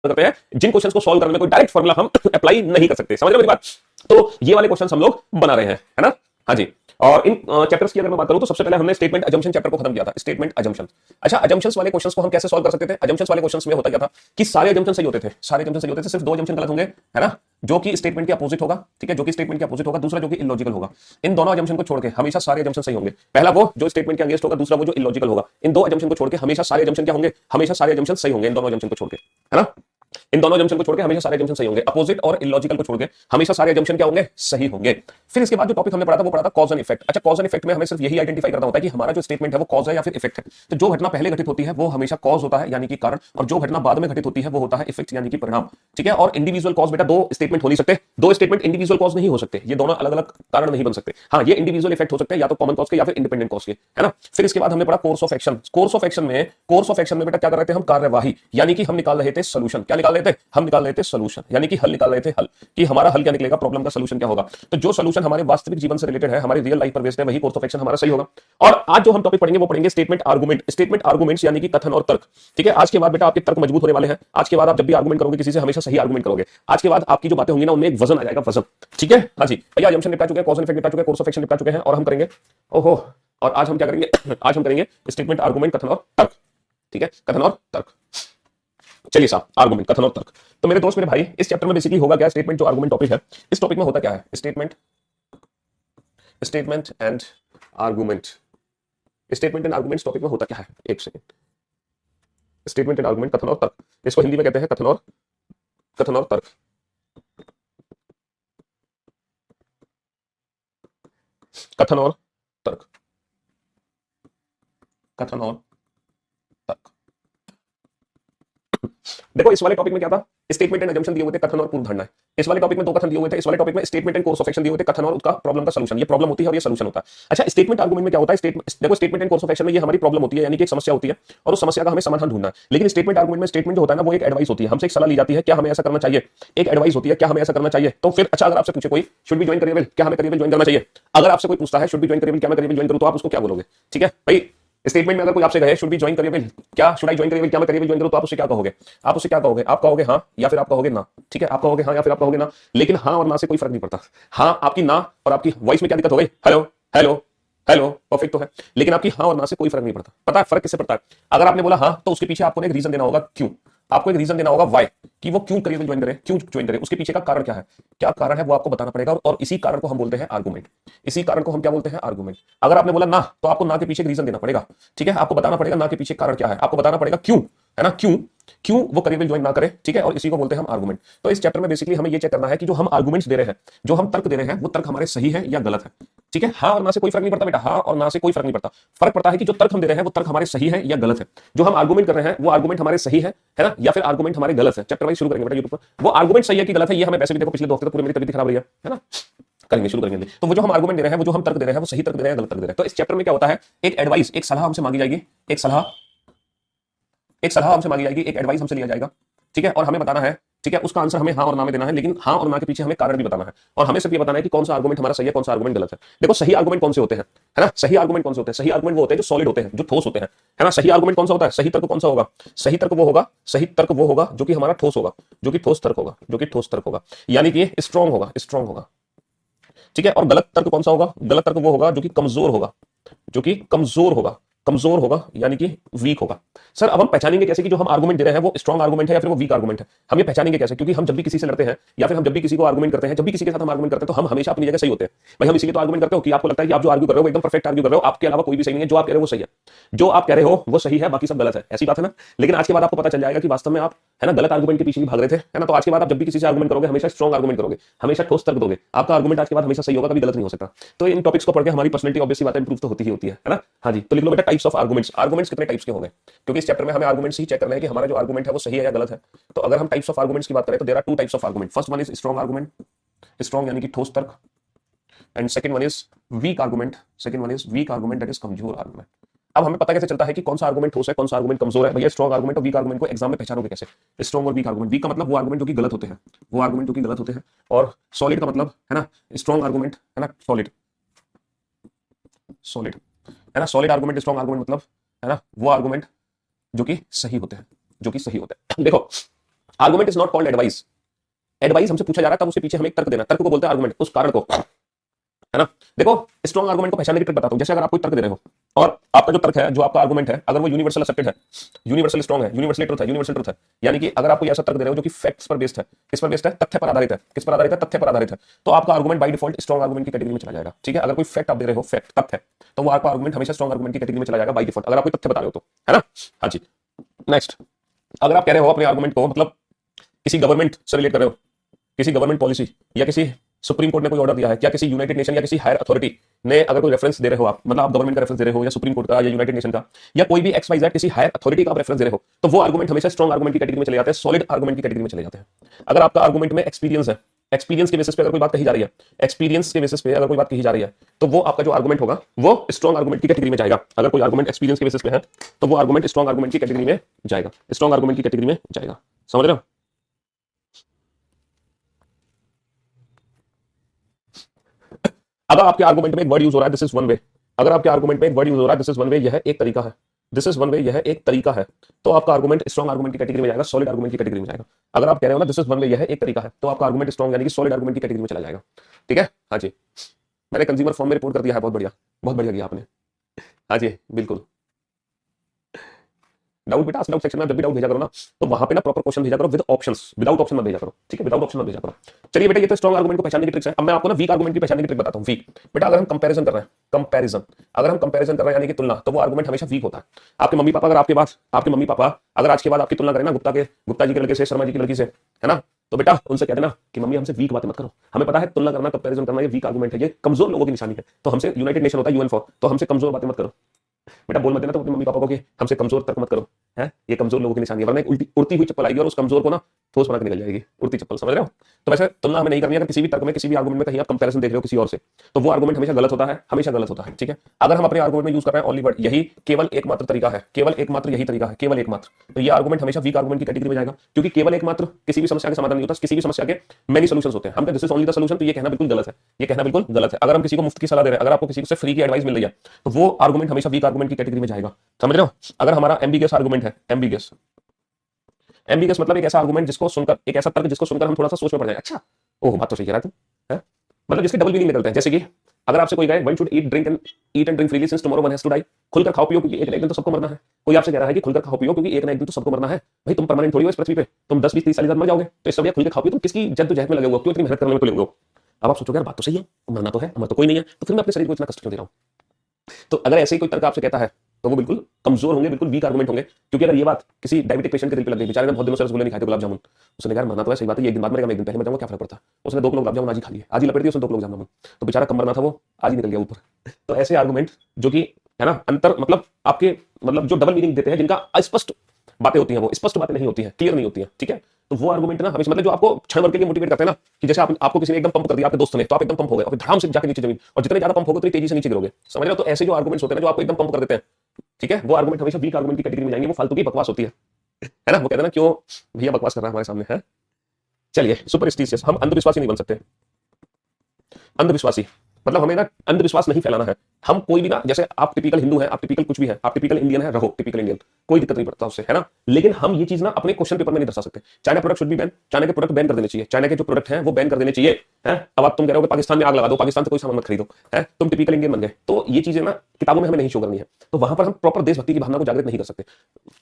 करते हैं जिन क्वेश्चंस को सॉल्व करने में कोई डायरेक्ट फॉर्मूला हम अप्लाई नहीं कर सकते। समझ रहे हो मेरी बात? तो ये वाले क्वेश्चंस हम लोग बना रहे हैं, है ना? हाँ जी। और इन चैप्टर्स की अगर मैं बात करूं तो सबसे पहले हमने स्टेटमेंट अजम्पशन चैप्टर को खत्म किया था। Statement assumption. अच्छा, अजम्पशंस वाले क्वेश्चंस को हम कैसे सॉल्व कर सकते थे? अजम्पशंस वाले क्वेश्चंस में होता क्या था कि सारे अजम्पशन सही होते थे, सारे अजम्पशन सही होते थे, सिर्फ दो अजम्पशन गलत होंगे, है ना? जो कि स्टेटमेंट के अपोजिट होगा, ठीक है, जो कि स्टेटमेंट के अपोजिट होगा, दूसरा जो कि इलॉजिकल होगा। इन दोनों अजम्पशन को छोड़ के हमेशा सारे अजम्पशन सही होंगे। पहला वो जो स्टेटमेंट के अगेंस्ट होगा, दूसरा वो जो इलॉजिकल होगा। इन दो अजम्पशन को छोड़ के हमेशा सारे अजम्पशन क्या होंगे? हमेशा सारे अजम्पशन सही होंगे इन दोनों अजम्पशन को छोड़ के, है ना? इन दोनों अजम्पशन को छोड़ के हमेशा सारे अजम्पशन सही होंगे। अपोजिट और इलॉजिकल को छोड़ के हमेशा सारे अजम्पशन क्या होंगे? सही होंगे। फिर इसके बाद जो टॉपिक हमने पढ़ा था वो पढ़ा था कॉज एंड इफेक्ट। अच्छा, कॉज एंड इफेक्ट में हमें सिर्फ यही आइडेंटिफाई करना होता है कि हमारा जो स्टेटमेंट है वो कॉज है या फिर इफेक्ट है। तो जो घटना पहले घटित होती है वो हमेशा कॉज होता है यानी कि कारण, और जो घटना बाद में घटित होती है वो होता है इफेक्ट यानी कि परिणाम, ठीक है। और इंडिविजुअल कॉज बेटा दो स्टेटमेंट हो नहीं सकते, दो स्टेटमेंट इंडिविजुअल कॉज नहीं हो सकते, ये दोनों अलग अलग कारण नहीं बन सकते। हाँ, ये इंडिविजुअल इफेक्ट हो सकते हैं या तो कॉमन कॉज के या फिर इंडिपेंडेंट कॉज के, है ना। फिर इसके बाद हमने पढ़ा course of action. Course of action में बेटा क्या कर रहे थे हम? कार्यवाही, यानी कि हम निकाल रहे थे सोल्यूशन। क्या निकाल रहे थे? हम निकाल रहे थे सोल्यूशन, यानी कि हल निकाल रहे थे, हल कि हमारा हल क्या निकलेगा, प्रॉब्लम का सोल्यूशन क्या होगा। तो जो सोल्यूशन हमारे वास्तविक जीवन से रिलेटेड है, हमारी रियल लाइफ पर बेस्ड है, वही कोर्स ऑफ एक्शन हमारा सही होगा। और आज जो हम टॉपिक पढ़ेंगे वो पढ़ेंगे स्टेटमेंट आर्गुमेंट। स्टेटमेंट आर्गुमेंट्स यानी कि कथन और तर्क, ठीक है। आज के बाद बेटा आपके तर्क मजबूत होने वाले हैं। आज के बाद आप जब भी आर्गुमेंट करोगे किसी से हमेशा सही आर्गुमेंट करोगे। आज के बाद आपकी जो बातें होंगी ना उनमें एक वजन आ जाएगा, वजन, ठीक है। हाँ जी, भैया अजम्पशन निपटा चुके हैं, कॉज एंड इफेक्ट निपटा चुके हैं, कोर्स ऑफ एक्शन निपटा चुके हैं, और हम करेंगे ओहो, और आज हम क्या करेंगे? आज हम करेंगे स्टेटमेंट आर्गुमेंट कथन और तर्क, ठीक है, कथन और तर्क। चलिए साहब, आर्गुमेंट, कथन और तर्क। तो मेरे दोस्त, मेरे भाई, इस चैप्टर में बेसिकली होगा क्या? स्टेटमेंट जो आर्गुमेंट टॉपिक है, इस टॉपिक में होता क्या है? Statement and argument. Statement and argument topic में होता क्या है? एक सेकंड। स्टेटमेंट एंड आर्गुमेंट, कथन और तर्क, इसको हिंदी में कहते हैं कथन और तर्क। कथन और तर्क, कथन और तर्क। देखो, इस वाले टॉपिक में क्या था? स्टेटमेंट एंड अजम्पशन दिए हुए थे, कथन और पूर्व धारणाएं। इस वाले टॉपिक में दो कथन दिए हुए थे, इस वाले टॉपिक में statement and course of action दिए हुए थे, कथन और उसका प्रॉब्लम का सॉल्यूशन। ये प्रॉब्लम होती है और ये सॉल्यूशन होता है। अच्छा, स्टेटमेंट आर्गुमेंट में क्या होता है? देखो, statement and course of action में ये हमारी प्रॉब्लम होती है, यानी कि एक समस्या होती है और उस समस्या का हमें समाधान ढूंढना है। लेकिन स्टेटमेंट आर्गुमेंट में स्टेटमेंट जो होता है ना वो एक एडवाइस होती है, हमसे एक सलाह ली जाती है, क्या हमें ऐसा करना चाहिए, एक एडवाइस होती है, क्या हमें ऐसा करना चाहिए। तो फिर अच्छा, अगर आपसे पूछे कोई शुड बी ज्वाइन करियर, क्या हमें करियर ज्वाइन करना चाहिए, अगर आपसे कोई पूछता है शुड बी ज्वाइन करियर, क्या मैं करियर ज्वाइन करूं, तो आप उसको क्या बोलोगे? ठीक है भाई, स्टेटमेंट में अगर कोई आपसे कहे शुड बी ज्वाइन करियर, क्या शुड आई ज्वाइन करियर, क्या मैं करियर ज्वाइन करूं, तो आप उससे क्या कहोगे? आप उससे क्या कहोगे? आप कहोगे हाँ या फिर आप कहोगे ना, ठीक है। आप कहोगे हाँ या फिर आप कहोगे ना। लेकिन हाँ और ना से कोई फर्क नहीं पड़ता। हाँ, आपकी ना और आपकी वॉइस में क्या दिक्कत हो गई? हेलो हेलो हेलो, परफेक्ट तो है, लेकिन आपकी हाँ और ना से कोई फर्क नहीं पड़ता। पता है फर्क किससे पड़ता है? अगर आपने बोला हाँ तो उसके पीछे आपको एक रीजन देना होगा, क्यों। आपको एक रीजन देना होगा वाई, कि वो क्यों करियर ज्वाइन करे, क्यों ज्वाइन करे, उसके पीछे का कारण क्या है, क्या कारण है वो आपको बताना पड़ेगा। और इसी कारण को हम बोलते हैं आर्गुमेंट। इसी कारण को हम क्या बोलते हैं? आर्गुमेंट। अगर आपने बोला ना तो आपको ना के पीछे रीजन देना पड़ेगा, ठीक है। आपको बताना पड़ेगा ना के पीछे कारण क्या है, आपको बताना पड़ेगा क्यों, है ना, क्यों क्यों वो करियर ज्वाइन ना करे, ठीक है। और इसी को बोलते हैं हम आर्गुमेंट। तो इस चैप्टर में बेसिकली हमें ये चेक करना है कि जो हम आर्गुमेंट्स दे रहे हैं, जो हम तर्क दे रहे हैं, वो तर्क हमारे सही है या गलत है, ठीक है। हाँ और ना से कोई फर्क नहीं पड़ता बेटा, हाँ और ना से कोई फर्क नहीं पड़ता। फर्क पड़ता है कि जो तर्क हम दे रहे हैं वो तर्क हमारे सही है या गलत है। जो हम आर्गुमेंट कर रहे हैं वो आर्गुमेंट हमारे सही है ना, या फिर आर्गुमेंट हमारे गलत है। चैप्टर वाइज शुरू करेंगे बेटा यूट्यूब पर। वो आर्गुमेंट सही है कि गलत है, ये हमें वैसे भी देखो पिछले 2 हफ्ते तक पूरी मेरी तबीयत खराब रही है ना। करेंगे, शुरू करेंगे। तो वो जो हम आर्गुमेंट दे रहे हैं, वो जो हम तर्क दे रहे हैं, वो सही तर्क दे रहे हैं, गलत तर्क दे रहे हैं। तो इस चैप्टर में क्या होता है? एक एडवाइस, एक सलाह हमसे मांगी जाएगी, एक सलाह हमसे मांगी जाएगी, एक एडवाइस हमसे लिया जाएगा, ठीक है। और हमें बताना है, ठीक है, उसका आंसर हमें हाँ और ना में देना है। लेकिन हाँ और ना के पीछे हमें कारण भी बताना है, और हमें सिर्फ ये बताना है कि कौन सा आर्गुमेंट हमारा सही है, कौन सा आर्गुमेंट गलत है। देखो, सही आर्गुमेंट कौन से होते हैं, है ना। सही आर्गुमेंट कौन से होते हैं? सही आर्गुमेंट वो होते हैं जो सॉलिड होते हैं, जो ठोस होते हैं, है ना। सही आर्गुमेंट कौन सा होता है? सही तर्क कौन सा होगा? सही तर्क वो होगा जो कि हमारा ठोस होगा, जो कि ठोस तर्क होगा, जो कि ठोस तर्क होगा, यानी कि स्ट्रांग होगा, स्ट्रांग होगा, ठीक है। और गलत तर्क कौन सा होगा? गलत तर्क वो होगा जो कि कमजोर होगा, जो कि कमजोर होगा, कमजोर होगा यानी कि वीक होगा। सर, अब हम पहचानेंगे कैसे कि जो हम आर्गुमेंट दे रहे हैं वो स्ट्रॉन्ग आर्गुमेंट है या फिर वो वीक आर्गुमेंट है? हम ये पहचानेंगे कैसे? क्योंकि हम जब भी किसी से लड़ते हैं या फिर हम जब भी किसी को आर्गुमेंट करते हैं, जब भी किसी के साथ हम आर्गुमेंट करते हैं, तो हम हमेशा अपनी जगह सही होते हैं। भाई, हम इसीलिए तो आर्गुमेंट करते हो कि आपको लगता है कि आप जो आर्ग्यू कर रहे हो एकदम परफेक्ट आर्ग्यू कर रहे हो, आपके अलावा कोई भी सही नहीं है, जो आप कह रहे हो वो सही है, जो आप कह रहे हो वो सही है, बाकी सब गलत है। ऐसी बात है ना। लेकिन आज के बाद आपको पता चल जाएगा कि वास्तव में आप, है ना, गलत आर्गुमेंट के पीछे भी भाग रहे थे, है ना। तो आज के बाद आप जब भी किसी से आर्गुमेंट करोगे हमेशा स्ट्रॉन्ग आर्गुमेंट करोगे, हमेशा ठोस तर्क दोगे। आपका आर्गुमेंट आज के बाद हमेशा सही होगा, कभी गलत नहीं हो सकता। तो इन टॉपिक्स को पढ़ के हमारी पर्सनैलिटी ऑब्वियसली बात इंप्रूव तो होती ही होती है ना। हाँ जी, तो लिख लो बेटा टाइप्स ऑफ आर्गुमेंट्स। आर्गुमेंट्स कितने टाइप्स के होंगे, क्योंकि इस चैप्टर में हमें आर्गुमेंट्स ही चेक करना है कि हमारा जो आर्गुमेंट है वो सही है या गलत है। तो अगर हम टाइप्स ऑफ आर्गुमेंट्स की बात करें तो there are 2 types of argument. First one is strong argument, strong यानी कि ठोस तर्क, and second one is weak argument, second one is weak argument, that is कमजोर आर्गुमेंट। अब हमें पता कैसे चलता है कि कौन सा आर्गुमेंट ठोस है, कौन सा आर्गुमेंट कमजोर है? भैया, स्ट्रॉन्ग आर्गुमेंट और वीक आर्गुमेंट को एग्जाम में पहचानोगे कैसे? स्ट्रॉन्ग और वीक आर्गुमेंट, वीक का मतलब वो आर्गुमेंट जो कि गलत होते हैं, वो आर्गुमेंट जो कि गलत होते हैं, और सॉलिड का मतलब, है ना, स्ट्रॉन्ग आर्गुमेंट, है ना, सॉलिड, सॉलिड, है ना। सॉलिड आर्गुमेंट, स्ट्रॉन्ग आर्गुमेंट मतलब, है ना, वो आर्गुमेंट जो कि सही होते हैं, जो कि सही होते हैं। देखो, argument is not called advice. Advice हमसे पूछा जा रहा है तब उसके पीछे हमें एक तर्क देना, तर्क को बोलते हैं आर्गुमेंट, उस कारण को, है ना। देखो स्ट्रॉन्ग आर्गुमेंट को पहचानने की ट्रिक बताता हूं। जैसे अगर आप कोई तर्क दे रहे हो और आपका जो तर्क है, जो आपका आर्गुमेंट है, अगर वो यूनिवर्सल एक्सेप्टेड है, यूनिवर्सल स्ट्रॉन्ग है, यूनिवर्सल ट्रुथ है, यूनिवर्सल ट्रुथ है, यानी कि अगर आप कोई ऐसा तर्क दे रहे हो जो कि फैक्ट्स पर बेस्ड है, किस पर बेस्ड है, तथ्य पर आधारित है, किस पर आधारित है, तथ्य पर आधारित है, तो आपका argument by default strong argument की कैटेगरी में चला जाएगा। ठीक है, अगर कोई फैक्ट आप दे रहे हो, फैक्ट तथ्य, तो वो आपका आर्गुमेंट हमेशा स्ट्रॉन्ग आर्गुमेंट की कैटेगरी में चला जाएगा बाय डिफॉल्ट, अगर आप कोई तथ्य बता रहे हो तो, है ना। हाँ जी। नेक्स्ट, अगर आप कह रहे हो अपने आर्गुमेंट को, मतलब किसी गवर्नमेंट से रिलेट कर रहे हो, किसी गवर्नमेंट पॉलिसी या किसी सुप्रीम कोर्ट ने कोई ऑर्डर दिया है, क्या किसी यूनाइटेड नेशन या किसी हायर अथॉरिटी ने अगर कोई रेफरेंस दे रहे हो आप, मतलब आप गवर्नमेंट का रेफरेंस दे रहे हो या सुप्रीम कोर्ट का या यूनाइटेड नेशन का या कोई भी एक्स वाई जेड किसी हायर अथॉरिटी का आप रेफरेंस दे रहे हो, तो वो आर्गुमेंट हमेशा स्ट्रॉन्ग आर्गुमेंट की कैटेगरी में चले जाते हैं, सॉलिड आर्गुमेंट की कैटेगरी में चले जाते हैं। अगर आपका आर्गुमेंट में एक्सपीरियंस है, एक्सपीरियंस के बेसिस पे अगर कोई बात कही जा रही है, एक्सपीरियंस के बेसिस पे अगर कोई बात कही जा रही है, तो वो आपका जो आर्गुमेंट होगा वो स्ट्रॉन्ग आर्गुमेंट की कैटेगरी में जाएगा। अगर कोई आर्गुमेंट एक्सपीरियंस के बेसिस पे है तो वो आर्गुमेंट स्ट्रॉन्ग आर्गुमेंट की कैटेगरी में जाएगा, स्ट्रॉन्ग आर्गुमेंट की कैटेगरी में जाएगा। समझ रहे हो। अगर आपके आर्गुमेंट में एक वर्ड यूज हो रहा है दिस इज वन वे, अगर आपके आर्गुमेंट में एक वर्ड यूज हो रहा है दिस इज वन वे, यह एक तरीका है, दिस इज वन वे, यह एक तरीका है, तो आपका आर्गुमेंट स्ट्रॉन्ग आर्गुमेंट की कैटेगरी में जाएगा, सॉलिड आर्गुमेंट की कैटेगरी में जाएगा। अगर आप कह रहे हो ना दिस इज वन वे, यह एक तरीका है, तो आपका आर्गुमेंट स्ट्रॉन्ग यानी कि सॉलिड आर्गुमेंट की कैटेगरी में चला जाएगा। ठीक है। हाँ जी, मैंने कंज्यूमर फॉर्म में रिपोर्ट कर दिया है, बहुत बढ़िया, बहुत बढ़िया किया आपने। हाँ जी बिल्कुल। डाउट बेटा, डाउट सेक्शन में जब भी डाउट भेजा करो ना, तो वहां पे ना प्रॉपर क्वेश्चन भेजा करो विद ऑप्शंस, विदाउट ऑप्शन मत भेजा करो। ठीक है, विदाउट ऑप्शन मत भेजा करो। चलिए बेटा, ये तो स्ट्रॉन्ग आर्गुमेंट को पहचानने की ट्रिक्स है। अब मैं आपको ना वीक आर्गुमेंट की पहचानने की ट्रिक बताता हूं। वीक बेटा, अगर हम कंपैरिजन कर रहे हैं, कंपैरिजन, अगर हम कंपैरिजन कर रहे हैं यानी कि तुलना, तो वो आर्गुमेंट हमेशा वीक होता है। आपके मम्मी पापा अगर आपके पास, आपके मम्मी पापा अगर आज के बाद आपकी तुलना करें ना गुप्ता जी के लड़के से, शर्मा जी की लड़की से, है ना, तो बेटा उनसे कह देना कि मम्मी हमसे वीक बातें मत करो। हमें पता है तुलना करना, कंपैरिजन करना ये वीक आर्गुमेंट है, ये कमजोर लोगों की निशानी है। तो हमसे यूनाइटेड नेशन होता है, यूएन फॉर, तो हमसे कमजोर बातें मत करो। बेटा बोल मत देना तो अपने मम्मी पापा को कि हमसे कमजोर तर्क मत करो, है ये कमजोर लोगों की निशानी है, वरना एक उड़ती हुई चप्पल आएगी और उस कमजोर को ना ठोस बना के निकल जाएगी, उड़ती चप्पल। समझ रहे हो। तो वैसे तुलना हमें नहीं करनी है। अगर किसी भी तर्क में, किसी भी आर्गुमेंट में कहीं आप कंपैरिजन देख रहे हो किसी और से, तो वो आर्गुमेंट हमेशा गलत होता है, हमेशा गलत होता है। ठीक है। अगर हम अपने आर्गुमेंट में यूज कर रहे हैं ओनली वर्ड, यही केवल एकमात्र तरीका है, केवल एकमात्र यही तरीका है, केवल एकमात्र, तो ये आर्गुमेंट हमेशा वीक आर्गुमेंट की कैटेगरी में जाएगा, क्योंकि केवल एकमात्र किसी भी समस्या का समाधान नहीं होता, किसी भी समस्या के मेनी सॉल्यूशंस होते हैं। हम this is only the solution, तो ये कहना बिल्कुल गलत है, ये कहना बिल्कुल गलत है। अगर हम किसी को मुफ्त की सलाह दे रहे हैं, अगर आपको किसी से फ्री की एडवाइस मिल रही है, तो वो आर्गुमेंट हमेशा वीक आर्गुमेंट की कैटेगरी में जाएगा। समझ रहे हो। अगर हमारा एम्बिगियस आर्गुमेंट है, एम्बिगियस, एम्बिगियस मतलब एक ऐसा आर्गुमेंट जिसको सुनकर, एक ऐसा तर्क जिसको सुनकर हम थोड़ा सा सोच में पड़ जाए, अच्छा ओह बात तो सही कह रहा है तू, है, मतलब जिसके डबल मीनिंग निकलते हैं। जैसे कि अगर आपसे कोई कहे one should eat and drink freely since tomorrow one has to die, खुलकर खाओ पियो क्योंकि एक ना एक दिन तो सबको मरना है। कोई आपसे कह रहा है कि खुलकर खाओ पियो क्योंकि एक ना एक दिन तो सबको मरना है। भाई तुम परमानेंट थोड़ी हो इस पृथ्वी पे, तुम 10 20 30 साल बाद मर जाओगे, तो इस समय खुल के खाओ पियो, तुम किसकी जद्दोजहद में लगे हो, क्यों इतनी मेहनत करने में लगे हो। अब आप सोचोगे यार बात तो सही है, मरना तो है, मर तो कोई नहीं है, तो फिर मैं अपने शरीर को इतना कष्ट क्यों दे रहा हूं। तो अगर ऐसे ही कोई तर्क आपसे कहता है तो वो बिल्कुल कमजोर होंगे, बिल्कुल वीक आर्गुमेंट होंगे। क्योंकि अगर ये बात किसी डायबिटिक पेशेंट के दिल पे लग गई, बेचारे ने बहुत दिनों से रसगुल्ले नहीं खाए थे, गुलाब जामुन, उसने कहा मरना तो है, सही बात है, एक दिन बाद मरेगा, मैं एक दिन पहले मर जाऊंगा, क्या फर्क पड़ता है। उसने 2 किलो गुलाब जामुन आज ही खा लिए, आज ही लपेट दिया उसने 2 किलो गुलाब जामुन, तो बेचारा कम मरना था, वो आज ही निकल गया ऊपर। तो ऐसे आर्गुमेंट जो कि है ना अंतर, मतलब आपके, मतलब जो डबल मीनिंग देते हैं, जिनका अस्पष्ट बातें होती हैं, वो स्पष्ट बातें नहीं होती हैं, क्लियर नहीं होती हैं। ठीक है। तो वो आर्गुमेंट ना हमेशा, मतलब जो आपको क्षण भर के लिए मोटिवेट करते हैं ना, कि जैसे आपको किसी ने एकदम पंप कर दिया, आपके दोस्त ने, तो आप एकदम पंप हो गए और फिर धड़ाम से जाके नीचे जमीन, और जितने ज्यादा पंप होगा उतनी तेजी से नीचे गिरोगे। समझ रहे हो। तो ऐसे जो आर्गुमेंट्स होते हैं ना जो आपको एकदम पंप कर देते हैं, ठीक है, वो आर्गुमेंट हमेशा वीक आर्गुमेंट की कैटेगरी में जाएंगे, वो फालतू की बकवास होती है ना। वो कहते हैं ना क्यों भैया बकवास कर रहा है हमारे सामने, है। चलिए सुपरस्टिशियस, हम अंधविश्वासी नहीं बन सकते। अंधविश्वासी मतलब हमें ना अंधविश्वास नहीं फैलाना है। हम कोई भी ना, जैसे आप टिपिकल हिंदू हैं, आप टिपिकल कुछ भी है, आप टिपिकल इंडियन है, रहो टिपिकल इंडियन, कोई दिक्कत नहीं पड़ता उससे, है ना। लेकिन हम ये चीज ना अपने क्वेश्चन पेपर में नहीं दर्शा सकते। China product should be ban, China के प्रोडक्ट बैन कर देने चाहिए, चाइना के जो प्रोडक्ट हैं वो बैन कर देने चाहिए, है। अब आप तुम कह रहे हो कि पाकिस्तान में आग लगा दो, पाकिस्तान से कोई सामान मत खरीदो, है, तुम टिपिकल इंडियन बन गए। तो ये चीजें ना किताबों में हमें नहीं शो करनी है, तो वहां पर हम प्रॉपर देशभक्ति की भावना को जागृत नहीं कर सकते।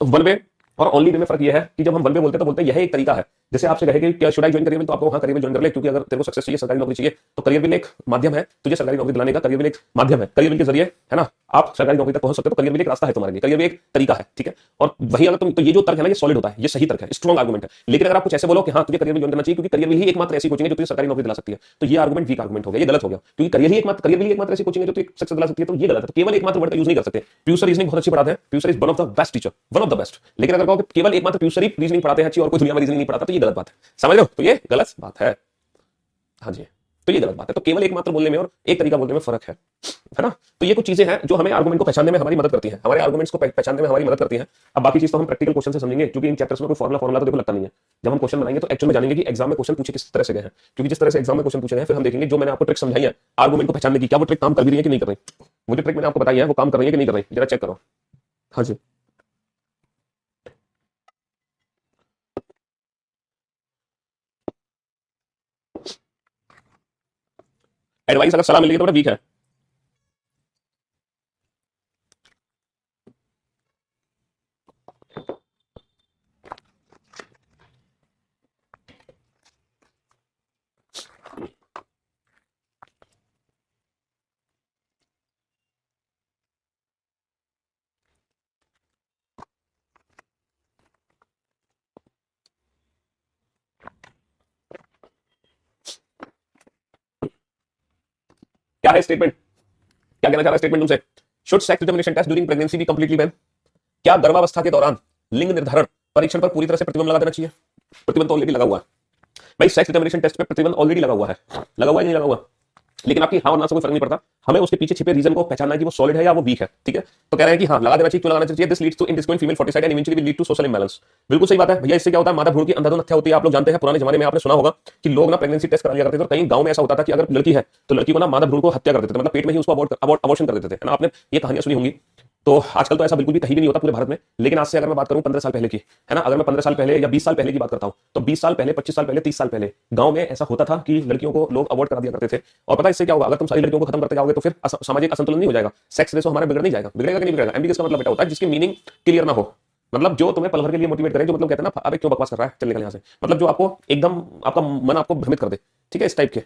वन वे और ओनली वे में फर्क यह है कि जब हम वन वे बोलते हैं तो बोलते हैं यह एक तरीका है। जैसे आपसे कहे कि क्या शुड आई ज्वाइन करियर में, तो आपको वहां करियर ज्वाइन कर ले, क्योंकि अगर तेरे को सक्सेस चाहिए, सरकारी नौकरी चाहिए, तो करियर बिल एक माध्यम है तुझे सरकारी नौकरी दिलाने का, करियर बिल एक माध्यम है, करियर बिल के जरिए, है ना, आप सरकारी नौकरी तक पहुंच सकते हो। तो करियर बिल एक रास्ता है तुम्हारे लिए, करियर बिल एक तरीका है। ठीक है। और वही अगर तुम, तो ये जो तर्क है ना ये सॉलिड होता है, ये सही तर्क है, स्ट्रॉन्ग आर्गुमेंट है। लेकिन अगर आप कुछ ऐसे बोलो कि हाँ तुझे करियर बिल ज्वाइन करना चाहिए क्योंकि करियर बिल ही एकमात्र ऐसी कोचिंग है जो तुझे सरकारी नौकरी दिला सकती है, तो ये आर्गुमेंट वीक आर्गुमेंट हो गया, ये गलत हो गया। क्योंकि करियर ही एकमात्र, करियर बिल ही एकमात्र ऐसी कोचिंग है जो तुझे सक्सेस दिला सकती है, तो ये गलत है। तो केवल एकमात्र वर्ड का यूज नहीं कर सकते। प्यूसर रीजनिंग बहुत अच्छी पढ़ाते हैं, प्यूसर is one of the best teacher, one of the best. लेकिन अगर कहो कि केवल एकमात्र प्यूसर ही रीजनिंग पढ़ाते हैं अच्छी, और कोई दुनिया में रीजनिंग नहीं पढ़ाता, तो ये गलत बात है। समझ रहे हो। तो ये गलत बात है। हाँ जी, तो ये गलत बात है। तो केवल एकमात्र बोलने में और एक तरीका बोलने में फर्क है ना। तो ये कुछ चीजें हैं जो हमें आर्गुमेंट को पहचानने में हमारी मदद करती हैं, हमारे आर्गुमेंट्स को पहचानने में हमारी मदद करती हैं। अब बाकी चीज तो हम प्रैक्टिकल क्वेश्चन से समझेंगे, क्योंकि इन चैप्टर्स में कोई फॉर्मुला तो देखो लगता नहीं है। जब हम क्वेश्चन बनाएंगे तो एक्चुअल में जानेंगे कि एग्जाम में क्वेश्चन पूछे किस तरह से गए हैं, क्योंकि जिस तरह से एग्जाम में क्वेश्चन पूछे गए हैं, फिर हम देखेंगे जो मैंने आपको ट्रिक समझाई है आर्गुमेंट को पहचानने की, क्या वो ट्रिक काम कर भी रही है कि नहीं कर रही। वो जो ट्रिक मैंने आपको बताई है वो काम कर रही है कि नहीं कर रही, जरा चेक करो। हाँ जी। एडवाइस अगर सलाह मिलेगी तो बड़ा वीक है। क्या है स्टेटमेंट, क्या कहना चाह रहा है स्टेटमेंट तुमसे? Should sex determination test during pregnancy be completely ban? क्या गर्भावस्था के दौरान लिंग निर्धारण परीक्षण पर पूरी तरह से प्रतिबंध लगा देना चाहिए? प्रतिबंध तो ऑलरेडी लगा हुआ है भाई, सेक्स डिटर्मिनेशन टेस्ट पे प्रतिबंध ऑलरेडी लगा हुआ है, लगा हुआ है नहीं लगा हुआ? लेकिन आपकी हाँ और ना से कोई फर्क नहीं पड़ता, हमें उसके पीछे छिपे रीजन को पहचानना है कि वो सॉलिड है या वो वीक है, ठीक है? तो कह रहे हैं कि हाँ लगा देना चाहिए, क्यों लगाना चाहिए? This leads to indiscriminate female foeticide and eventually will lead to social imbalance. बिल्कुल सही बात है भैया, इससे क्या होता है? मादा भ्रूण की अंधाधुंध हत्या होती है। आप लोग जानते हैं पुराने जमाने में आपने सुना होगा कि लोग ना प्रेगनेंसी टेस्ट करा लिया करते थे, और कहीं गांव में ऐसा होता था कि अगर लड़की है तो लड़की को ना मादा भ्रूण को हत्या कर देते थे, मतलब पेट में ही उसको अबॉर्शन कर देते थे, है ना? आपने ये कहानियां सुनी होंगी। तो आजकल तो ऐसा बिल्कुल भी कहीं भी नहीं होता पूरे भारत में, लेकिन आज से अगर मैं बात करूं 15 साल पहले की, है ना, अगर मैं 15 साल पहले या 20 साल पहले की बात करता हूं, तो 20 साल पहले, 25 साल पहले, 30 साल पहले गांव में ऐसा होता था कि लड़कियों को लोग अवॉर्ड करा दिया करते थे। और पता है इससे क्या होगा? अगर तुम सारी लड़कियों को खत्म करते जाओगे तो फिर सामाजिक असंतुलन नहीं हो जाएगा, सेक्स रेशो हमारा बिगड़ नहीं जाएगा? बिगड़ेगा कि नहीं बिगड़ेगा? एमबीबीएस का मतलब बेटा होता है जिसकी मीनिंग क्लियर ना हो, मतलब जो तुम्हें पल भर के लिए मोटिवेट करे, जो मतलब कहते हैं ना अबे क्यों बकवास कर रहा है, चल निकल यहाँ से, मतलब जो आपको एकदम आपका मन आपको भ्रमित कर दे, ठीक है, इस टाइप के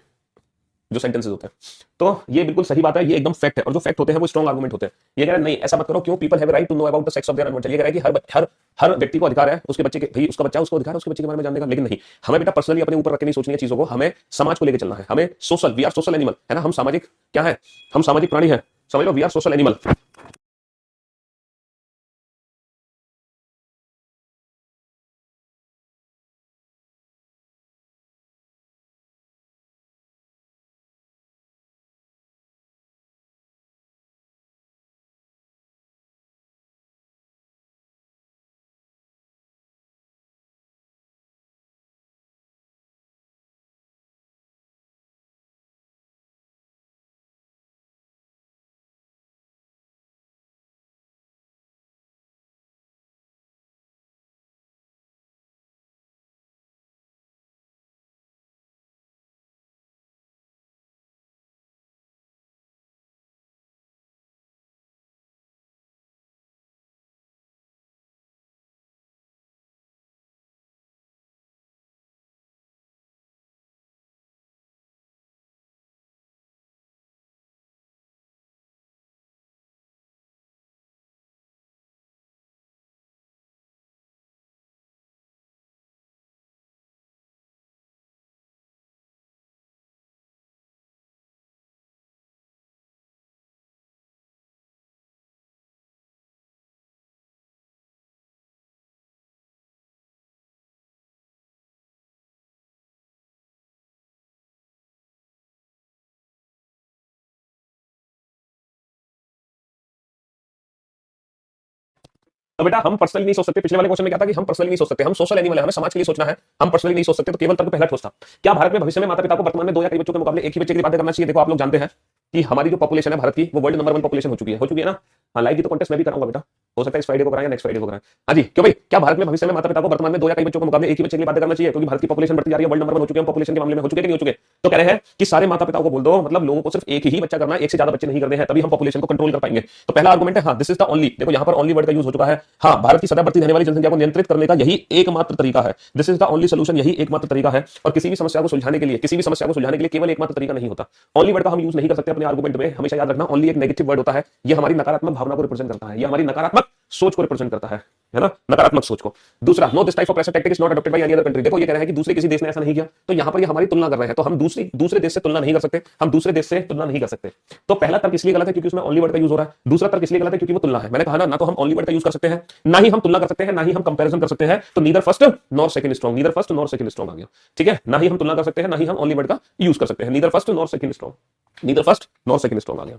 जो सेंटेंसेस होते हैं। तो ये बिल्कुल सही बात है, ये एकदम फैक्ट है, और जो फैक्ट होते हैं वो स्ट्रॉन्ग आर्गुमेंट होते हैं। ये कह रहे हैं नहीं ऐसा मत करो, क्यों? People have right to know about the sex of their unborn. ये कह रहा है कि हर व्यक्ति को अधिकार है उसके बच्चे के, भाई उसका बच्चा, उसको अधिकार है उसके बच्चे के बारे में जानने का, लेकिन नहीं, हमें बेटा पर्सनली अपने ऊपर रख के नहीं सोचनी है चीजों को, हमें समाज को लेकर चलना है, हमें social, we are social animal, है ना? हम सामाजिक क्या है? हम सामाजिक प्राणी है, समझ लो, वी आर सोशल एनिमल। तो बेटा हम पर्सनली नहीं सोच सकते, पिछले वाले क्वेश्चन में क्या था कि हम पर्सनली नहीं सोच सकते, हम सोशल एनिमल है, हमें समाज के लिए सोचना है, हम पर्सनली नहीं सोच सकते, तो केवल तर्क पहला ठोस था। क्या भारत में भविष्य में माता पिता को वर्तमान में दो या कई बच्चों के मुकाबले एक ही बच्चे की बातें करना चाहिए? देखो आप लोग जानते हैं कि हमारी जो पॉपुलेशन है भारत की, वो वर्ल्ड नंबर 1 पॉपुलेशन हो चुकी है ना? हाँ, लाइव की तो कॉन्टेस्ट मैं भी कराऊंगा बेटा, हो सकता है इस फ्राइडे को कराएं या नेक्स्ट फ्राइडे को कराएं। हाँ जी, क्यों भाई, क्या भारत में भविष्य में माता पिता को वर्तमान में दो या कई बच्चों के मुकाबले एक ही बच्चे की बातें करना चाहिए? क्योंकि भारत की पॉपुलेशन बढ़ती जा रही है, वर्ल्ड नंबर 1 हो चुके हैं पॉपुलेशन के मामले में, हो चुके कि नहीं हो चुके? तो कह रहे हैं कि सारे माता पिताओं को बोल दो, मतलब लोगों को सिर्फ एक ही बच्चा करना है, एक से ज्यादा बच्चे नहीं करने हैं, तभी हम पॉपुलेशन को कंट्रोल कर पाएंगे। तो पहला आर्गुमेंट है हाँ, दिस इज द ओनली, देखो यहाँ पर ओनली वर्ड का यूज हो चुका है। हाँ, भारत की सदा बढ़ती रहने वाली जनसंख्या को नियंत्रित करने का यही एकमात्र तरीका है, this is the only solution, यही एकमात्र तरीका है। और किसी भी समस्या को सुलझाने के लिए, किसी भी समस्या को सुलझाने के लिए केवल एकमात्र तरीका नहीं होता। ओनली वर्ड का हम यूज नहीं कर सकते अपने आर्गुमेंट में, हमेशा याद रखना, ओनली एक नेगेटिव वर्ड होता है, ये हमारी नकारात्मक भावना को रिप्रेजेंट करता है, ये हमारी नकारात्मक सोच को रिप्रेजेंट करता है ना, नकारात्मक सोच को। दूसरा, no this type of pressure tactic is not adopted by any other country. देखो ये कह रहे हैं कि दूसरे किसी देश ने ऐसा नहीं किया, तो यहां पर ये हमारी तुलना कर रहे हैं, तो हम दूसरे देश से तुलना नहीं कर सकते, हम दूसरे देश से तुलना नहीं कर सकते। तो पहला तर्क इसलिए गलत है क्योंकि उसमें ओनली वर्ड का यूज हो रहा है, दूसरा तर्क इसलिए गलत है क्योंकि वो तुलना है। मैंने कहा ना तो हम ओनली वर्ड का यूज कर सकते हैं, ना ही हम तुलना कर सकते हैं, ना ही हम कंपैरिजन कर सकते हैं, तो neither first nor second strong, neither first nor second strong आ गया, ठीक है? ना ही हम तुलना कर सकते हैं, ना ही हम ओनली वर्ड का यूज कर सकते हैं, neither first nor second strong, neither first nor second strong आ गया।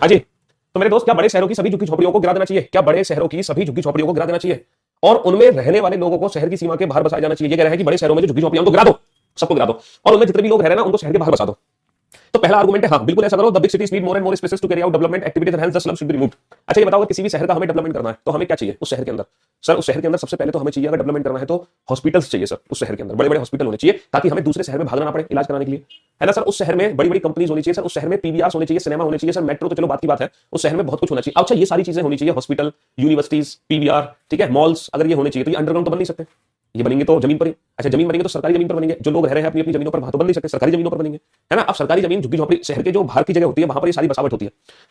हाँ जी, तो मेरे दोस्त, क्या बड़े शहरों की सभी झुग्गी झोपड़ियों को गिरा देना चाहिए? क्या बड़े शहरों की सभी झुग्गी झोपड़ियों को गिरा देना चाहिए और उनमें रहने वाले लोगों को शहर की सीमा के बाहर बसाया जाना चाहिए? ये कह रहे हैं कि बड़े शहरों में जो झुग्गी झोपड़ियां उनको गिरा दो, सबको गिरा दो, और उनमें जितने भी लोग रह रहे हैं ना उनको शहर के बाहर बसा दो। तो पहला आर्गुमेंट है हाँ, बिल्कुल ऐसा करो। The big cities need more and more spaces to carry out development activities and hence the slums should be removed. अच्छा ये बताओ, किसी भी शहर का हमें डेवलपमेंट करना है तो हमें क्या चाहिए उस शहर के अंदर? सर उस शहर के अंदर सबसे पहले तो हमें चाहिए, अगर डेवलपमेंट करना है तो हॉस्पिटल्स चाहिए सर। उस शहर के अंदर बड़े बड़े हॉस्पिटल होने चाहिए ताकि हमें दूसरे शहर में भागना ना पड़े इलाज कराने के लिए, है ना सर। उस शहर में बड़ी बड़ी कंपनीज होनी चाहिए सर, उस शहर में पीवीआर होने चाहिए, सिनेमा होने चाहिए सर, मेट्रो तो चलो बात की बात है, उस शहर में बहुत कुछ होना चाहिए। अच्छा ये सारी चीजें होनी चाहिए, हॉस्पिटल, यूनिवर्सिटीज, पीवीआर, ठीक है, मॉल्स, अगर ये होने चाहिए तो ये अंडरग्राउंड तो बन नहीं सकते, ये बनेंगे तो जमीन पर ही। अच्छा जमीन बनेंगे तो सरकारी जमीन पर बनेंगे, जो लोग रह रहे हैं अपनी अपनी जमीनों पर, वहां तो बन नहीं सकते, सरकारी जमीनों पर बनेंगे, है ना। अब सरकारी जमीन झुग्गी झोपड़ी शहर के जो बाहर की जगह होती है वहां पर ये सारी बसावट होती है।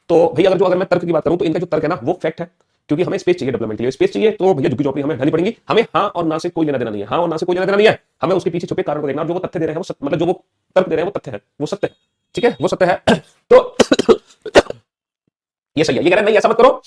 तो भाई अगर मैं तर्क की बात करूं तो इनका जो तर्क है ना वो फैक्ट है, क्योंकि हमें स्पेस चाहिए, डेवलपमेंट के लिए स्पेस चाहिए, तो भैया झुग्गी झोपड़ी हमें ढानी पड़ेगी। हमें हाँ और ना से कोई लेना देना नहीं है, हाँ और ना से कोई लेना देना नहीं है, हमें उसके पीछे छुपे कारण को देखना, जो वो तथ्य दे रहे हैं वो मतलब जो वो तर्क दे रहे हैं वो तथ्य है, वो सत्य है, ठीक है, वो सत्य है। तो ये सही है। ये कह रहे हैं नहीं ऐसा मत करो,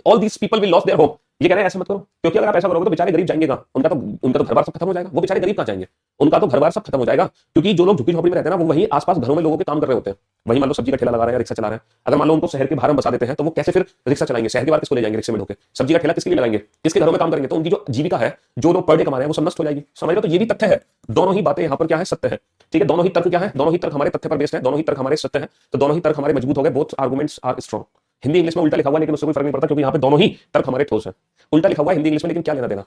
all these people will loss their home. ये कह रहे हैं ऐसा मत करो, क्योंकि अगर आप ऐसा करोगे तो बेचारे गरीब जाएंगे कहां? उनका तो घर बार सब खत्म हो जाएगा, वो बेचारे गरीब कहां जाएंगे? उनका तो घर बार सब खत्म हो जाएगा, क्योंकि जो लोग झुग्गी झोपड़ी में रहते हैं ना वो वहीं आसपास घरों में लोगों के काम कर रहे होते हैं, वहीं मान लो सब्जी का ठेला लगा रहे हैं, रिक्शा चला रहे हैं। अगर मान लो उनको शहर के बाहर में बसा देते हैं तो वो कैसे फिर रिक्शा चलाएंगे? शहर के बाहर किसको ले जाएंगे रिक्शे में ढोके? सब्जी का ठेला किसके लिए लगाएंगे? किसके घरों में काम करेंगे? तो उनकी जो जीविका है, जो लोग पर डे कमा रहे हैं, वो सब नष्ट हो जाएगी, समझ लो। तो ये भी तथ्य है, दोनों ही बातें यहाँ पर क्या है, सत्य है, ठीक है। दोनों ही तर्क क्या है, दोनों ही तर्क हमारे तथ्य पर बेस्ड है, दोनों ही तर्क हमारे सत्य है, तो दोनों ही तर्क हमारे मजबूत हो गए, both arguments are strong. Hindi English में उल्टा लिखा हुआ लेकिन उससे कोई फर्क नहीं पड़ता, क्योंकि यहाँ पे दोनों ही तर्क हमारे ठोस है। उल्टा लिखा हुआ हिंदी इंग्लिश में, लेकिन क्या लेना देना,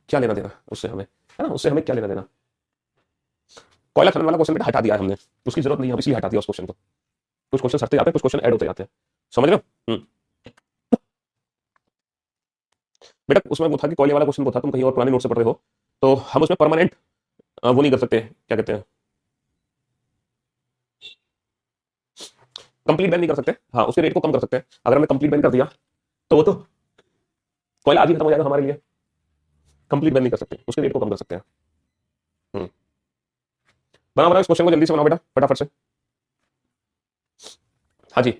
क्या लेना देना उससे हमें, है ना, उससे हमें क्या लेना देना। कोयला खनन वाला क्वेश्चन बेटा हटा दिया है हमने, उसकी जरूरत नहीं है, इसलिए हटा दिया उस क्वेश्चन को। कुछ क्वेश्चन हटते जाते हैं, कुछ क्वेश्चन ऐड होते जाते हैं, समझ रहे हो। बेटा उसमें वो था कि कोयले वाला क्वेश्चन वो था, तुम कहीं और पुराने नोट से पढ़ रहे हो, तो हम उसमें परमानेंट वो नहीं कर सकते, क्या कहते हैं, कंप्लीट बैन नहीं कर सकते। हाँ उसके रेट को कम कर सकते हैं, अगर हमने कंप्लीट बैन कर दिया तो वो तो कोयला आज ही खत्म हो जाएगा हमारे लिए। कंप्लीट बैन नहीं कर सकते, उसके रेट को कम कर सकते हैं। हम्म, बनाओ इस क्वेश्चन को जल्दी से बनाओ बेटा, फटाफट से। हाँ जी,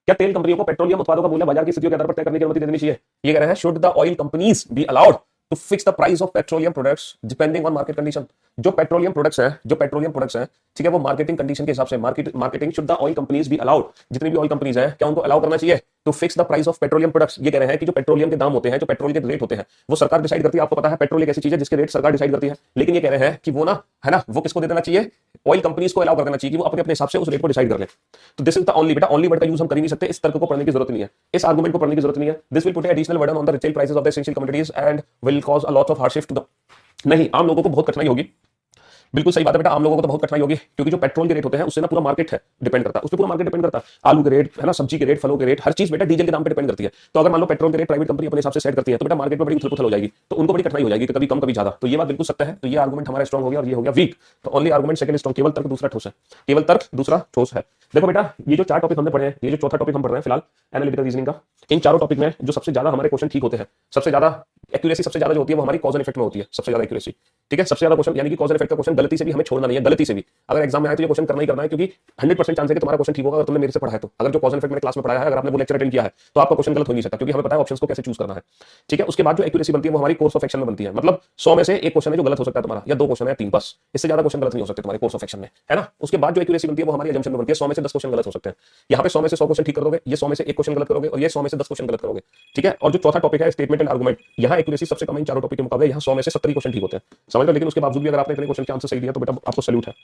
क्या तेल कंपनियों को पेट्रोलियम उत्पादों का मूल्य बाजार की स्थितियों के आधार पर तय करने की अनुमति देनी चाहिए? ये कह रहे हैं should the oil companies be allowed to fix the price of petroleum products depending on market condition. जो पेट्रोलियम प्रोडक्ट्स हैं, ठीक है, वो मार्केटिंग कंडीशन के हिसाब से marketing should the oil companies be allowed, जितनी भी ऑयल कंपनीज हैं क्या उनको अलाउ करना चाहिए to fix the price of petroleum products. ये कह रहे हैं कि जो पेट्रोलियम के दाम होते हैं, जो पेट्रोल के रेट होते हैं, वो सरकार डिसाइड करती है। आपको पता है पेट्रोल एक ऐसी चीज है जिसके रेट सरकार डिसाइड करती है, लेकिन ये कह रहे हैं कि वो ना, है ना, वो किसको दे देना चाहिए, ऑयल कंपनीज को अलाउ कर देना चाहिए कि वो अपने अपने हिसाब से उस रेट को डिसाइड कर ले। तो दिस इज द ओनली, बेटा ओनली वर्ड का यूज हम कर ही नहीं सकते, इस तर्क को पढ़ने की जरूरत नहीं है, इस आर्गुमेंट को पढ़ने की जरूरत नहीं है। This will put additional burden on the retail prices of the essential commodities and will cause a lot of hardship to the, नहीं आम लोगों को बहुत कठिनाई होगी। बिल्कुल सही बात है बेटा, आम लोगों को तो बहुत कठिनाई होगी, क्योंकि जो पेट्रोल के रेट होते हैं उससे ना पूरा मार्केट है डिपेंड करता है, उस पर पूरा मार्केट डिपेंड करता है। आलू के रेट, है ना, सब्जी के रेट, फलों के रेट, हर चीज बेटा डीजल के दाम पे डिपेंड करती है। तो अगर मान लो पेट्रोल के रेट प्राइवेट कंपनी अपने हिसाब से सेट करती है तो बेटा मार्केट में बड़ी उथल पुथल हो जाएगी, तो उनको बड़ी कठिनाई हो जाएगी कि कभी कम कभी ज्यादा। तो ये बात बिल्कुल सत्य है, तो ये आर्गुमेंट हमारा स्ट्रॉन्ग हो गया और ये हो गया वीक। तो ओनली आर्गुमेंट सेकंड स्ट्रॉन्ग, केवल तर्क दूसरा ठोस है, केवल तर्क दूसरा ठोस है। देखो बेटा ये जो चार टॉपिक हमने पढ़े हैं, ये जो चौथा टॉपिक हम पढ़ रहे हैं फिलहाल एनालिटिकल रीजनिंग का, इन चारों टॉपिक में जो सबसे ज्यादा हमारे क्वेश्चन ठीक होते हैं, सबसे ज्यादा एक्यूरेसी सबसे ज्यादा जो होती है वो हमारी कॉज एंड इफेक्ट में होती है, सबसे ज्यादा एक्यूरेसी, ठीक है। सबसे ज्यादा क्वेश्चन यानी कि कॉज एंड इफेक्ट का क्वेश्चन गलती से भी हमें छोड़ना नहीं है, गलती से भी अगर एग्जाम में आए तो ये क्वेश्चन करना ही करना है, क्योंकि 100% चांस है कि तुम्हारा क्वेश्चन ठीक होगा अगर तुमने मेरे से पढ़ा है तो। अगर जो कॉज एंड इफेक्ट मैंने क्लास में पढ़ाया है, अगर आपने वो लेक्चर अटेंड किया है तो आपका क्वेश्चन गलत हो नहीं सकता, क्योंकि हमें पता है ऑप्शंस को कैसे चूज करना है, ठीक है। उसके बाद जो एक्यूरेसी बनती है वो हमारी कोर्स ऑफ एक्शन में बनती है, मतलब 100 में से एक क्वेश्चन है जो गलत हो सकता है तुम्हारा, या दो क्वेश्चन है, तीन, बस इससे ज्यादा क्वेश्चन गलत नहीं हो सकते तुम्हारे कोर्स ऑफ एक्शन में, है ना। उसके बाद जो एक्यूरेसी बनती है वो हमारी अजम्पशन में बनती है, 100 में से 10 क्वेश्चन गलत हो सकते हैं। यहाँ पे 100 में से 100 क्वेश्चन ठीक कर दोगे, ये 100 में से एक क्वेश्चन गलत करोगे, और ये 100 में से 10 क्वेश्चन गलत करोगे, ठीक है। और जो चौथा टॉपिक है स्टेटमेंट एंड आर्गुमेंट, यहाँ एक्यूरेसी सबसे कम इन चारों टॉपिक के मुकाबले, यहाँ 100 में से 70 क्वेश्चन ठीक होते हैं, समझ लो। लेकिन उसके बावजूद भी अगर आपने इतने क्वेश्चन के आंसर सही दिया तो बेटा आपको सैल्यूट है।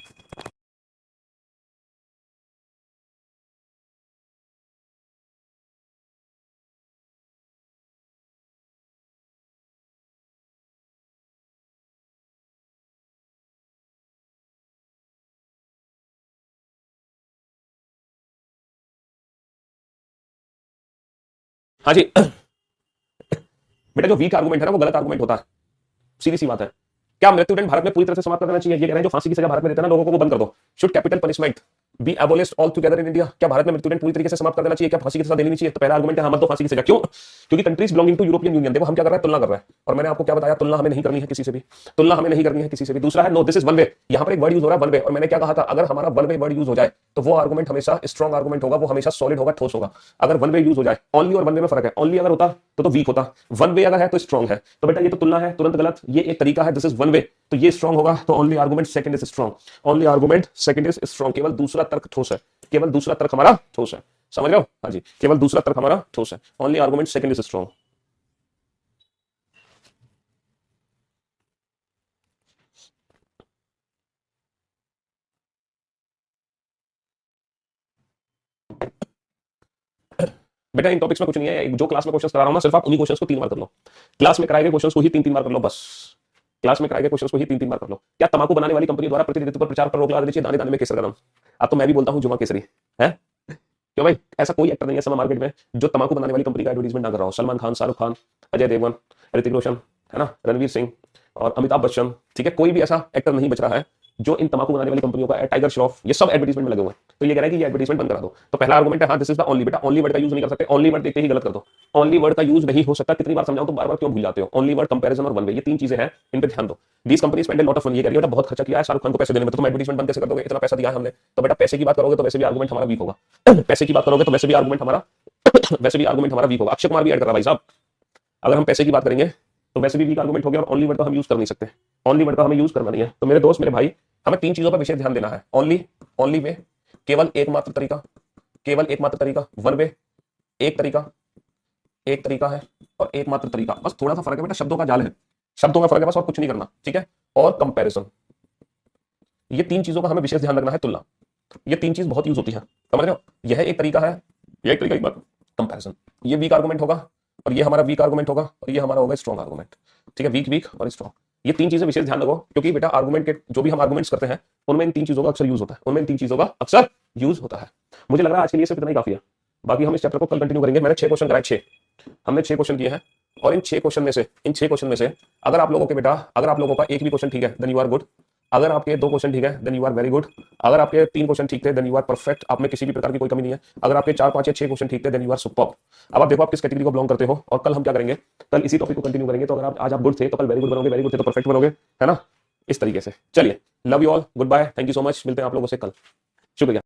हाँ जी बेटा जो वीक आर्गुमेंट है ना वो गलत आर्गुमेंट होता है, सीधी सी बात है। क्या मृत्युदंड भारत में पूरी तरह से समाप्त कर देना चाहिए? ये कह रहे हैं जो फांसी की सजा भारत में देते हैं ना लोगों को, वो बंद कर दो। Should capital punishment be abolished all together in India? क्या भारत में मृत्युदंड पूरी तरीके से समाप्त कर देना चाहिए? क्या फांसी की सजा देनी नहीं चाहिए? तो पहला आर्गुमेंट है हाँ मत दो फांसी की सजा। क्यों? क्योंकि countries belonging to European Union, देखो हम क्या कर रहे हैं, तुलना कर रहे हैं, और मैंने आपको क्या बताया, तुलना हमें नहीं करनी है किसी से भी, तुलना हमें नहीं करनी है किसी से भी। दूसरा है no this is one way, यहाँ पर एक वर्ड यूज हो रहा है वन वे, और मैंने क्या कहा था, अगर हमारा वन वे वर्ड यूज हो जाए तो वो आर्गुमेंट हमेशा स्ट्रॉन्ग आर्गुमेंट होगा, वो हमेशा सॉलिड होगा, ठोस होगा। अगर वन वे यूज हो जाए, ओनली और वन वे में फर्क है, ओनली अगर होता तो वीक होता, वन वे अगर है तो स्ट्रॉन्ग है। तो बेटा ये तो तुलना है, तुरंत गलत, ये एक तरीका है, दिस इज वन वे, तो ये स्ट्रांग होगा, तो only argument second is strong, only argument second is strong, केवल दूसरा तर्क ठोस है, केवल दूसरा तर्क हमारा ठोस है, समझ रहे हो? हाँ जी, केवल दूसरा तर्क हमारा ठोस है, only argument second is strong. बेटा इन टॉपिक्स में कुछ नहीं है, जो क्लास में क्वेश्चन करा रहा हूं ना, सिर्फ आप उन्हीं क्वेश्चन को 3 बार कर लो, क्लास में कराए गए क्वेश्चन को ही 3 3 बार कर लो बस, क्लास में कराए गए क्वेश्चन को ही 3 3 बार कर लो। क्या तंबाकू बनाने वाली कंपनी द्वारा प्रतिनिधित्व पर प्रचार पर रोक लगा देनी चाहिए? दाने दाने में केसर का नाम। अब तो मैं भी बोलता हूँ जुमा केसरी है, क्यों भाई? ऐसा कोई एक्टर नहीं है समय मार्केट में जो तंबाकू बनाने वाली कंपनी का एडवर्टीजमेंट ना कर रहा हो। सलमान खान, शाहरुख खान, अजय देवगन, ऋतिक रोशन, है ना, रणवीर सिंह और अमिताभ बच्चन, ठीक है, कोई भी ऐसा एक्टर नहीं बच रहा है जो इन तंबाकू बनाने वाली कंपनियों का, टाइगर श्रॉफ, ये सब एडवर्टीजमेंट में लगे हुए हैं। तो ये कह रहा है कि ये एडवर्टीजमेंट बंद करा दो। तो पहला आर्गुमेंट है हाँ दिस इज द ओनली। बेटा ओनली वर्ड का यूज नहीं कर सकते, ओनली वर्ड देखते ही गलत कर दो, ओनली वर्ड का यूज नहीं हो सकता। कितनी बार समझाऊं तो बार बार क्यों भूल जाते हो? ओनली वर्ड, कंपैरिजन और वन वे, ये 3 चीजें हैं, इन पे ध्यान दो। These company spend lot of money, ये कह रही है बेटा बहुत खर्चा किया है शाहरुख खान को पैसे देने में, तो तुम एडवर्टीजमेंट बंद कैसे कर दोगे? इतना पैसा दिया है हमने। तो बेटा पैसे की बात करोगे तो वैसे भी आर्गुमेंट हमारा वीक होगा, पैसे की बात करोगे तो वैसे भी आर्गुमेंट हमारा वैसे भी आर्गुमेंट हमारा वीक होगा। अक्षय कुमार भी ऐड कर रहा है भाई साहब, अगर हम पैसे की बात करेंगे तो वैसे भी वीक आर्गुमेंट हो गया, और ओनली वर्ड का हम यूज कर नहीं सकते, ओनली वर्ड का हमें यूज करना नहीं है। तो मेरे दोस्त, मेरे भाई, हमें 3 चीजों पर विशेष ध्यान देना है। ओनली, ओनली वे, केवल एकमात्र तरीका, केवल एकमात्र तरीका। वन वे, एक तरीका, एक तरीका है, और एकमात्र तरीका, बस थोड़ा सा फर्क है बेटा, शब्दों का जाल है, शब्दों का फर्क है बस, और कुछ नहीं करना, ठीक है। और कंपैरिजन, ये 3 चीजों का हमें विशेष ध्यान रखना है। तुलना, ये 3 चीज बहुत यूज होती है, समझ रहे हो? यह एक तरीका है, यह एक तरीका की बात, कंपैरिजन, ये वीक आर्गुमेंट होगा, और ये हमारा वीक आर्गुमेंट होगा, और ये हमारा होगा स्ट्रॉन्ग आर्गुमेंट, ठीक है। वीक वीक और स्ट्रॉन्ग, ये 3 चीजें विशेष ध्यान रखो, क्योंकि बेटा आर्गुमेंट के जो भी हम आर्गुमेंट्स करते हैं उनमें इन 3 चीजों का अक्सर यूज होता है, उनमें इन 3 चीजों का अक्सर यूज होता है। मुझे लग रहा है आज के लिए सिर्फ इतना ही काफी है, बाकी हम इस चैप्टर को कल कंटिन्यू करेंगे। मैंने 6 क्वेश्चन कराए, 6, हमने 6 क्वेश्चन किए हैं, और इन 6 क्वेश्चन में से, इन 6 क्वेश्चन में से अगर आप लोगों के बेटा, अगर आप लोगों का एक भी क्वेश्चन ठीक है देन यू आर गुड, अगर आपके 2 क्वेश्चन ठीक है then you are very good, अगर आपके 3 क्वेश्चन ठीक थे देन यू आर परफेक्ट, आप में किसी भी प्रकार की कोई कमी नहीं है, अगर आपके 4 5 या 6 क्वेश्चन ठीक थे देन यू आर सुपर्ब। अब आप देखो आप किस कैटेगरी को बिलोंग करते हो, और कल हम क्या करेंगे, कल इसी टॉपिक को कंटिन्यू करेंगे। तो अगर आप आज आप गुड थे तो कल वेरी गुड बनोगे, वेरी गुड थे तो परफेक्ट बनोगे, है ना, इस तरीके से। चलिए, love you all, good bye, thank you so much, मिलते हैं आप लोगों से कल, शुक्रिया।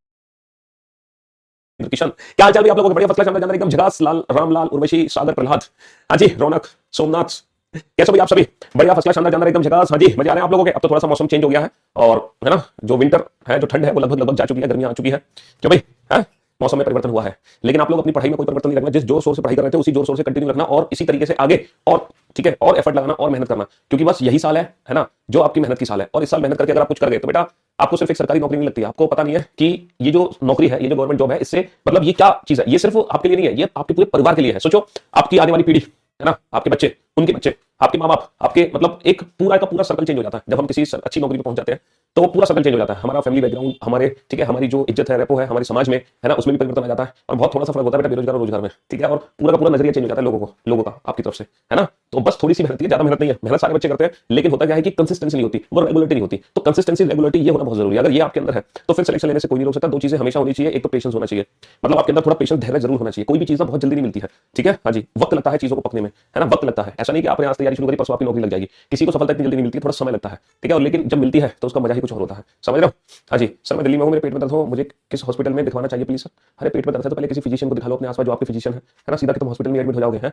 किशन, क्या हाल चाल भी आप लोगों के? बढ़िया, फर्स्ट क्लास, जानदार एकदम झकास। लाल, रामलाल, उर्वशी, सागर, प्रहलाद, हाँ जी, रौनक, सोमनाथ, कैसे भाई आप सभी? बढ़िया, फर्स्ट क्लास, शानदार, जानदार एकदम झकास। हाँ जी, मजे आ रहे हैं आप लोगों के? अब तो थोड़ा सा मौसम चेंज हो गया है, और है ना, जो विंटर है, जो ठंड है, वो लगभग लगभग जा चुकी है, गर्मियां आ चुकी है, क्यों भाई? है, मौसम में परिवर्तन हुआ है, लेकिन आप लोग अपनी पढ़ाई में कोई परिवर्तन नहीं रखना, जिस जोर शोर से पढ़ाई कर रहे थे उसी जोर शोर से कंटिन्यू रखना, और इसी तरीके से आगे, और ठीक है, और एफर्ट लगाना और मेहनत करना, क्योंकि बस यही साल है ना, जो आपकी मेहनत की साल है, और इस साल मेहनत करके अगर आप कुछ कर गए तो बेटा आपको सिर्फ एक सरकारी नौकरी नहीं लगती है। आपको पता नहीं है कि ये जो नौकरी है, ये जो गवर्नमेंट जॉब है, इससे मतलब ये क्या चीज है, ये सिर्फ आपके लिए नहीं है, ये आपके पूरे परिवार के लिए है। सोचो आपकी आने वाली पीढ़ी, है ना, आपके बच्चे, उनके बच्चे, आपके माँ बाप, आपके, मतलब एक पूरा का पूरा सर्कल चेंज हो जाता है जब हम किसी अच्छी नौकरी पे पहुंच जाते हैं, तो वो पूरा सर्कल चेंज हो जाता है। हमारा फैमिली बैकग्राउंड, हमारे, ठीक है, हमारी जो इज्जत है, रेपो है हमारे समाज में, है ना, उसमें भी परिवर्तन आ जाता है, और बहुत थोड़ा सा फर्क होता है बेटा बेरोजगार और रोजगार में, ठीक है, और पूरा का पूरा नजरिया चेंज हो जाता है लोगों का आपकी तरफ से, है ना। तो बस थोड़ी सी मेहनत है, ज्यादा मेहनत नहीं है, मेहनत सारे बच्चे करते हैं, लेकिन होता क्या है कि कंसिस्टेंसी नहीं होती, वो रेगुलरिटी नहीं होती। तो कंसिस्टेंसी, रेगुलरिटी, ये होना बहुत जरूरी है। अगर ये आपके अंदर है तो फिर सिलेक्शन लेने से कोई नहीं रोक सकता। 2 चीजें हमेशा होनी चाहिए, एक तो पेशेंस होना चाहिए, मतलब आपके अंदर थोड़ा पेशेंस, धैर्य जरूर होना चाहिए। कोई भी चीज बहुत जल्दी नहीं मिलती है, ठीक है, हाँ जी, वक्त लगता है चीजों को पकने में, है ना, वक्त लगता है। ऐसा नहीं कि आपने आज तैयारी शुरू करी परसों आपकी नौकरी लग जाएगी, किसी को सफलता इतनी जल्दी नहीं मिलती, थोड़ा समय लगता है, ठीक है, और लेकिन जब मिलती है तो उसका मजा ही कुछ और होता है, समझ रहे हो? हाँ जी सर, मैं दिल्ली में हूँ, मेरे पेट में दर्द हो, मुझे किस हॉस्पिटल में दिखवाना चाहिए प्लीज सर? अरे पेट में दर्द है तो पहले किसी फिजिशियन को दिखा लो अपने आसपास जो आपके फिजिशियन है ना, सीधा कि तुम हॉस्पिटल में एडमिट हो जाओगे, हैं?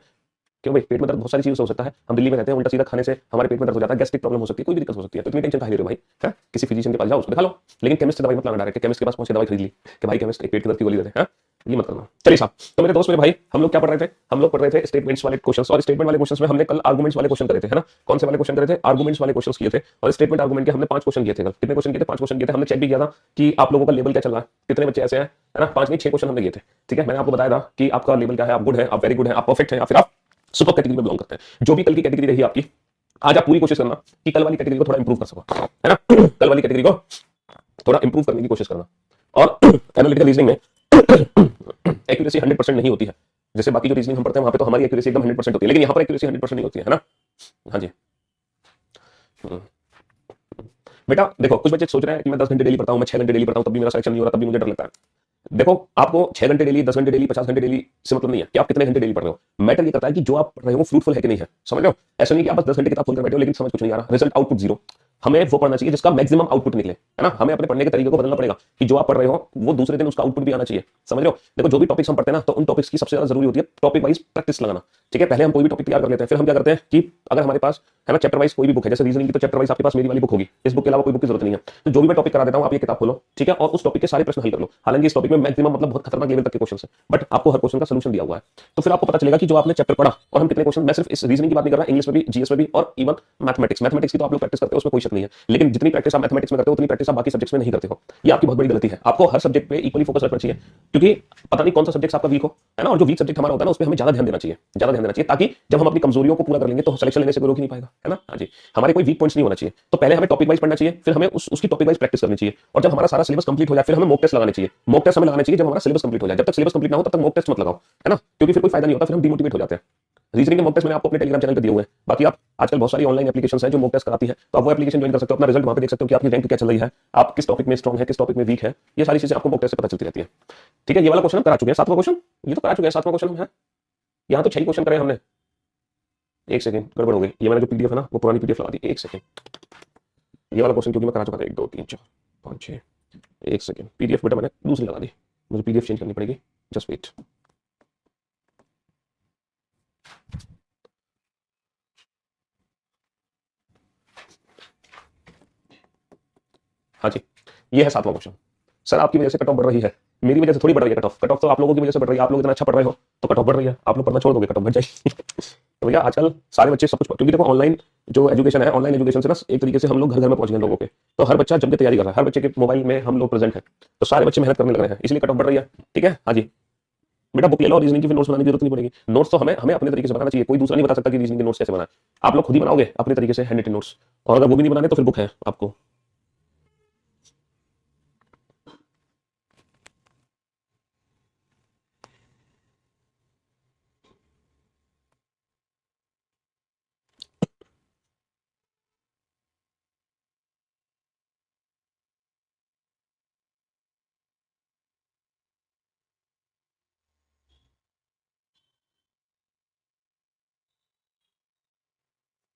क्यों भाई? पेट में दर्द बहुत सारी चीजों से हो सकता है, हम दिल्ली में रहते हैं, उल्टा सीधा खाने से हमारे पेट में दर्द हो जाता है, गैस्ट्रिक प्रॉब्लम हो सकती है, कोई भी दिक्कत हो सकती है, तो इतनी टेंशन काहे ले रहे हो भाई? है, किसी फिजिशियन के पास जाओ, उसको दिखा लो, लेकिन केमिस्ट से दवाई मत लाना डायरेक्ट, केमिस्ट के पास पहुंचे दवाई खरीद ली कि भाई केमिस्ट एक पेट की दर्द की गोली दे दे, ये मत करना। चलिए साहब, तो मेरे दोस्त, मेरे भाई, हम लोग क्या पढ़ रहे थे? हम लोग पढ़ रहे थे स्टेटमेंट्स वाले क्वेश्चंस, और स्टेटमेंट वाले क्वेश्चंस में हमने कल आर्गुमेंट्स वाले क्वेश्चन करे थे, है ना। कौन से वाले क्वेश्चन करे थे? आर्गुमेंट्स वाले क्वेश्चंस किए थे, और स्टेटमेंट आर्गुमेंट के हमने 5 क्वेश्चन किए थे कल। कितने क्वेश्चन किए थे? 5 क्वेश्चन किए थे। हमने चेक भी किया था कि आप लोगों का लेवल क्या चल रहा है, कितने बच्चे ऐसे हैं, है ना। 5 नहीं 6 क्वेश्चन हमने किए थे, ठीक है। मैंने आपको बताया था कि आपका लेवल क्या है, आप गुड है, आप वेरी गुड है, आप परफेक्ट है, या फिर आप सुपर कैटेगरी में बिलोंग करते हैं। जो भी कल की कैटेगरी रही आपकी, आज आप पूरी कोशिश करना कि कल वाली कैटेगरी को थोड़ा इंप्रूव कर सको, है ना। कल वाली कैटेगरी को थोड़ा इंप्रूव करने की कोशिश करना। और एनालिटिकल रीजनिंग में एक्यूरेसी 100% नहीं होती है, जैसे बाकी जो रीजनिंग हम पढ़ते हैं वहां पे तो हमारी एक्यूरेसी एकदम 100% होती है, लेकिन यहाँ पर एक्यूरेसी 100% नहीं होती है ना। हाँ जी बेटा देखो, कुछ बच्चे सोच रहे हैं कि मैं 10 घंटे डेली पढ़ता हूँ, मैं 6 घंटे डेली पढ़ता हूँ, तब भी मेरा सिलेक्शन नहीं हो रहा, तब भी मुझे डर लगता है। देखो, आपको 6 घंटे डेली, 10 घंटे डेली, 50 घंटे डेली से मतलब नहीं है कि आप कितने घंटे डेली पढ़ रहे हो। मैटर ये करता है कि जो आप पढ़ रहे हो फ्रूटफुल है कि नहीं है, समझ रहे हो। ऐसा नहीं कि आप बस 10 घंटे किताब खोलकर बैठे हो लेकिन समझ कुछ नहीं आ रहा, रिजल्ट आउटपुट जीरो। हमें वो पढ़ना चाहिए जिसका मैक्सिमम आउटपुट निकले, है ना। हमें अपने पढ़ने के तरीके को बदलना पड़ेगा कि जो आप पढ़ रहे हो वो दूसरे दिन उसका आउटपुट भी आना चाहिए, समझ रहे हो। देखो जो भी टॉपिक्स हम पढ़ते हैं ना, तो उन टॉपिक्स की सबसे ज्यादा जरूरी होती है टॉपिक वाइज प्रैक्टिस लगाना, ठीक है। पहले हम कोई भी टॉपिक तैयार कर लेते हैं, फिर हम क्या करते हैं कि अगर हमारे पास है ना चैप्टर वाइज कोई भी बुक है, जैसे रीजनिंग की तो चैप्टर वाइज आपके पास मेरी वाली बुक होगी, इस बुक के अलावा कोई बुक की जरूरत नहीं है, तो जो भी मैं टॉपिक करा देता हूं आप ये किताब खोलो, ठीक है, और उस टॉपिक के सारे प्रश्न हल कर लो। हालांकि इस टॉपिक में मैक्सिमम मतलब बहुत खतरनाक लेवल तक के क्वेश्चन है, बट आपको हर क्वेश्चन का सलूशन दिया हुआ है, तो फिर आपको पता चलेगा कि जो आपने चैप्टर पढ़ा और हम कितने क्वेश्चन, मैं सिर्फ इस रीजनिंग की बात नहीं कर रहा, इंग्लिश में भी, जीएस में भी, और इवन मैथमेटिक्स की तो आप लोग प्रैक्टिस करते हो, उसमें कोई शक नहीं है, लेकिन जितनी प्रैक्टिस आप मैथमेटिक्स में करते हो उतनी प्रैक्टिस आप बाकी सब्जेक्ट्स में नहीं करते हो। ये आपकी बहुत बड़ी गलती है। आपको हर सब्जेक्ट पे इक्वली फोकस रखना चाहिए, क्योंकि पता नहीं कौन सा सब्जेक्ट आपका वीक हो, है ना, और जो वीक सब्जेक्ट हमारा होता है ना उस पर हमें ज्यादा ध्यान देना चाहिए, ज्यादा ध्यान देना चाहिए, ताकि जब हम अपनी कमजोरियों को पूरा कर लेंगे तो सिलेक्शन लेने से कोई रोक नहीं पाएगा, है ना। हाँ जी, हमारे कोई वीक पॉइंट्स नहीं होना चाहिए। तो पहले हमें टॉपिक वाइज पढ़ना चाहिए, फिर हमें उसकी टॉपिक वाइज प्रैक्टिस करनी चाहिए, और जब हमारा सारा सिलेबस कंप्लीट हो जाए फिर हमें मॉक टेस्ट लगाने चाहिए। मॉक टेस्ट हमें लगाने चाहिए जब हमारा सिलेबस कंप्लीट हो जाए, जब तक सिलेबस कंप्लीट ना हो तब तक मॉक टेस्ट मत लगाओ, है ना, क्योंकि फिर कोई फायदा नहीं होता, फिर हम डिमोटिवेट हो जाते हैं। रीजनिंग के मॉक टेस्ट मैंने आपको अपने टेलीग्राम चैनल पे दिए हुए हैं, बाकी आप आजकल बहुत सारी ऑनलाइन एप्लीकेशंस हैं जो मॉक टेस्ट कराती है, तो आप वो एप्लीकेशन ज्वाइन कर सकते हो, अपना रिजल्ट वहां पे देख सकते हो कि आपकी रैंक क्या चल रही है, आप किस टॉपिक में स्ट्रॉन्ग है, किस टॉपिक में वीक है, ये सारी चीजें आपको मॉक टेस्ट से पता चलती रहती है, ठीक है। ये वाला क्वेश्चन हम करा चुके हैं, सातवां क्वेश्चन, ये तो करा चुके हैं, सातवां क्वेश्चन है। यहाँ तो 6 क्वेश्चन करे हमने। एक सेकंड, गड़बड़ हो गई, ये मैंने जो पीडीएफ है ना वो पुरानी पीडीएफ लगा दी, एक सेकंड। ये वाला क्वेश्चन क्योंकि मैं करा चुका था, 1 2 3 4 5 6, एक सेकंड, पीडीएफ बेटा मैंने दूसरी लगा दी, मुझे पीडीएफ चेंज करनी पड़ेगी, जस्ट वेट। हाँ जी, ये है सातवां क्वेश्चन। सर आपकी वजह से कट ऑफ बढ़ रही है, मेरी वजह से थोड़ी बढ़ रही है कट ऑफ, कट ऑफ तो आप लोगों की वजह से बढ़ रही है, आप लोग इतना अच्छा पढ़ रहे हो तो कट ऑफ बढ़ रही है, आप लोग पढ़ना छोड़ दोगे कट ऑफ बढ़ जाएगी। तो भैया आजकल सारे बच्चे सब कुछ, क्योंकि देखो ऑनलाइन जो एजुकेशन है, ऑनलाइन एजुकेशन से ना एक तरीके से हम लोग घर घर में पहुंच गए लोगों के, तो हर बच्चा जब भी तैयारी कर रहा है, हर बच्चे के मोबाइल में हम लोग प्रेजेंट है, तो सारे बच्चे मेहनत करने लग रहे हैं, इसलिए कट ऑफ बढ़ रही है, ठीक है। हाँ जी बेटा, बुक ले लो, रीजनिंग की फिर नोट्स बनाने की जरूरत नहीं पड़ेगी। नोट्स तो हमें हमें अपने तरीके से बनाना चाहिए, कोई दूसरा नहीं बता सकता कि रीजनिंग के नोट्स कैसे बनाए, आप लोग खुद ही बनाओगे अपने तरीके से हैंड रिटन नोट्स, और अगर वो भी नहीं बनाने तो फिर बुक है आपको।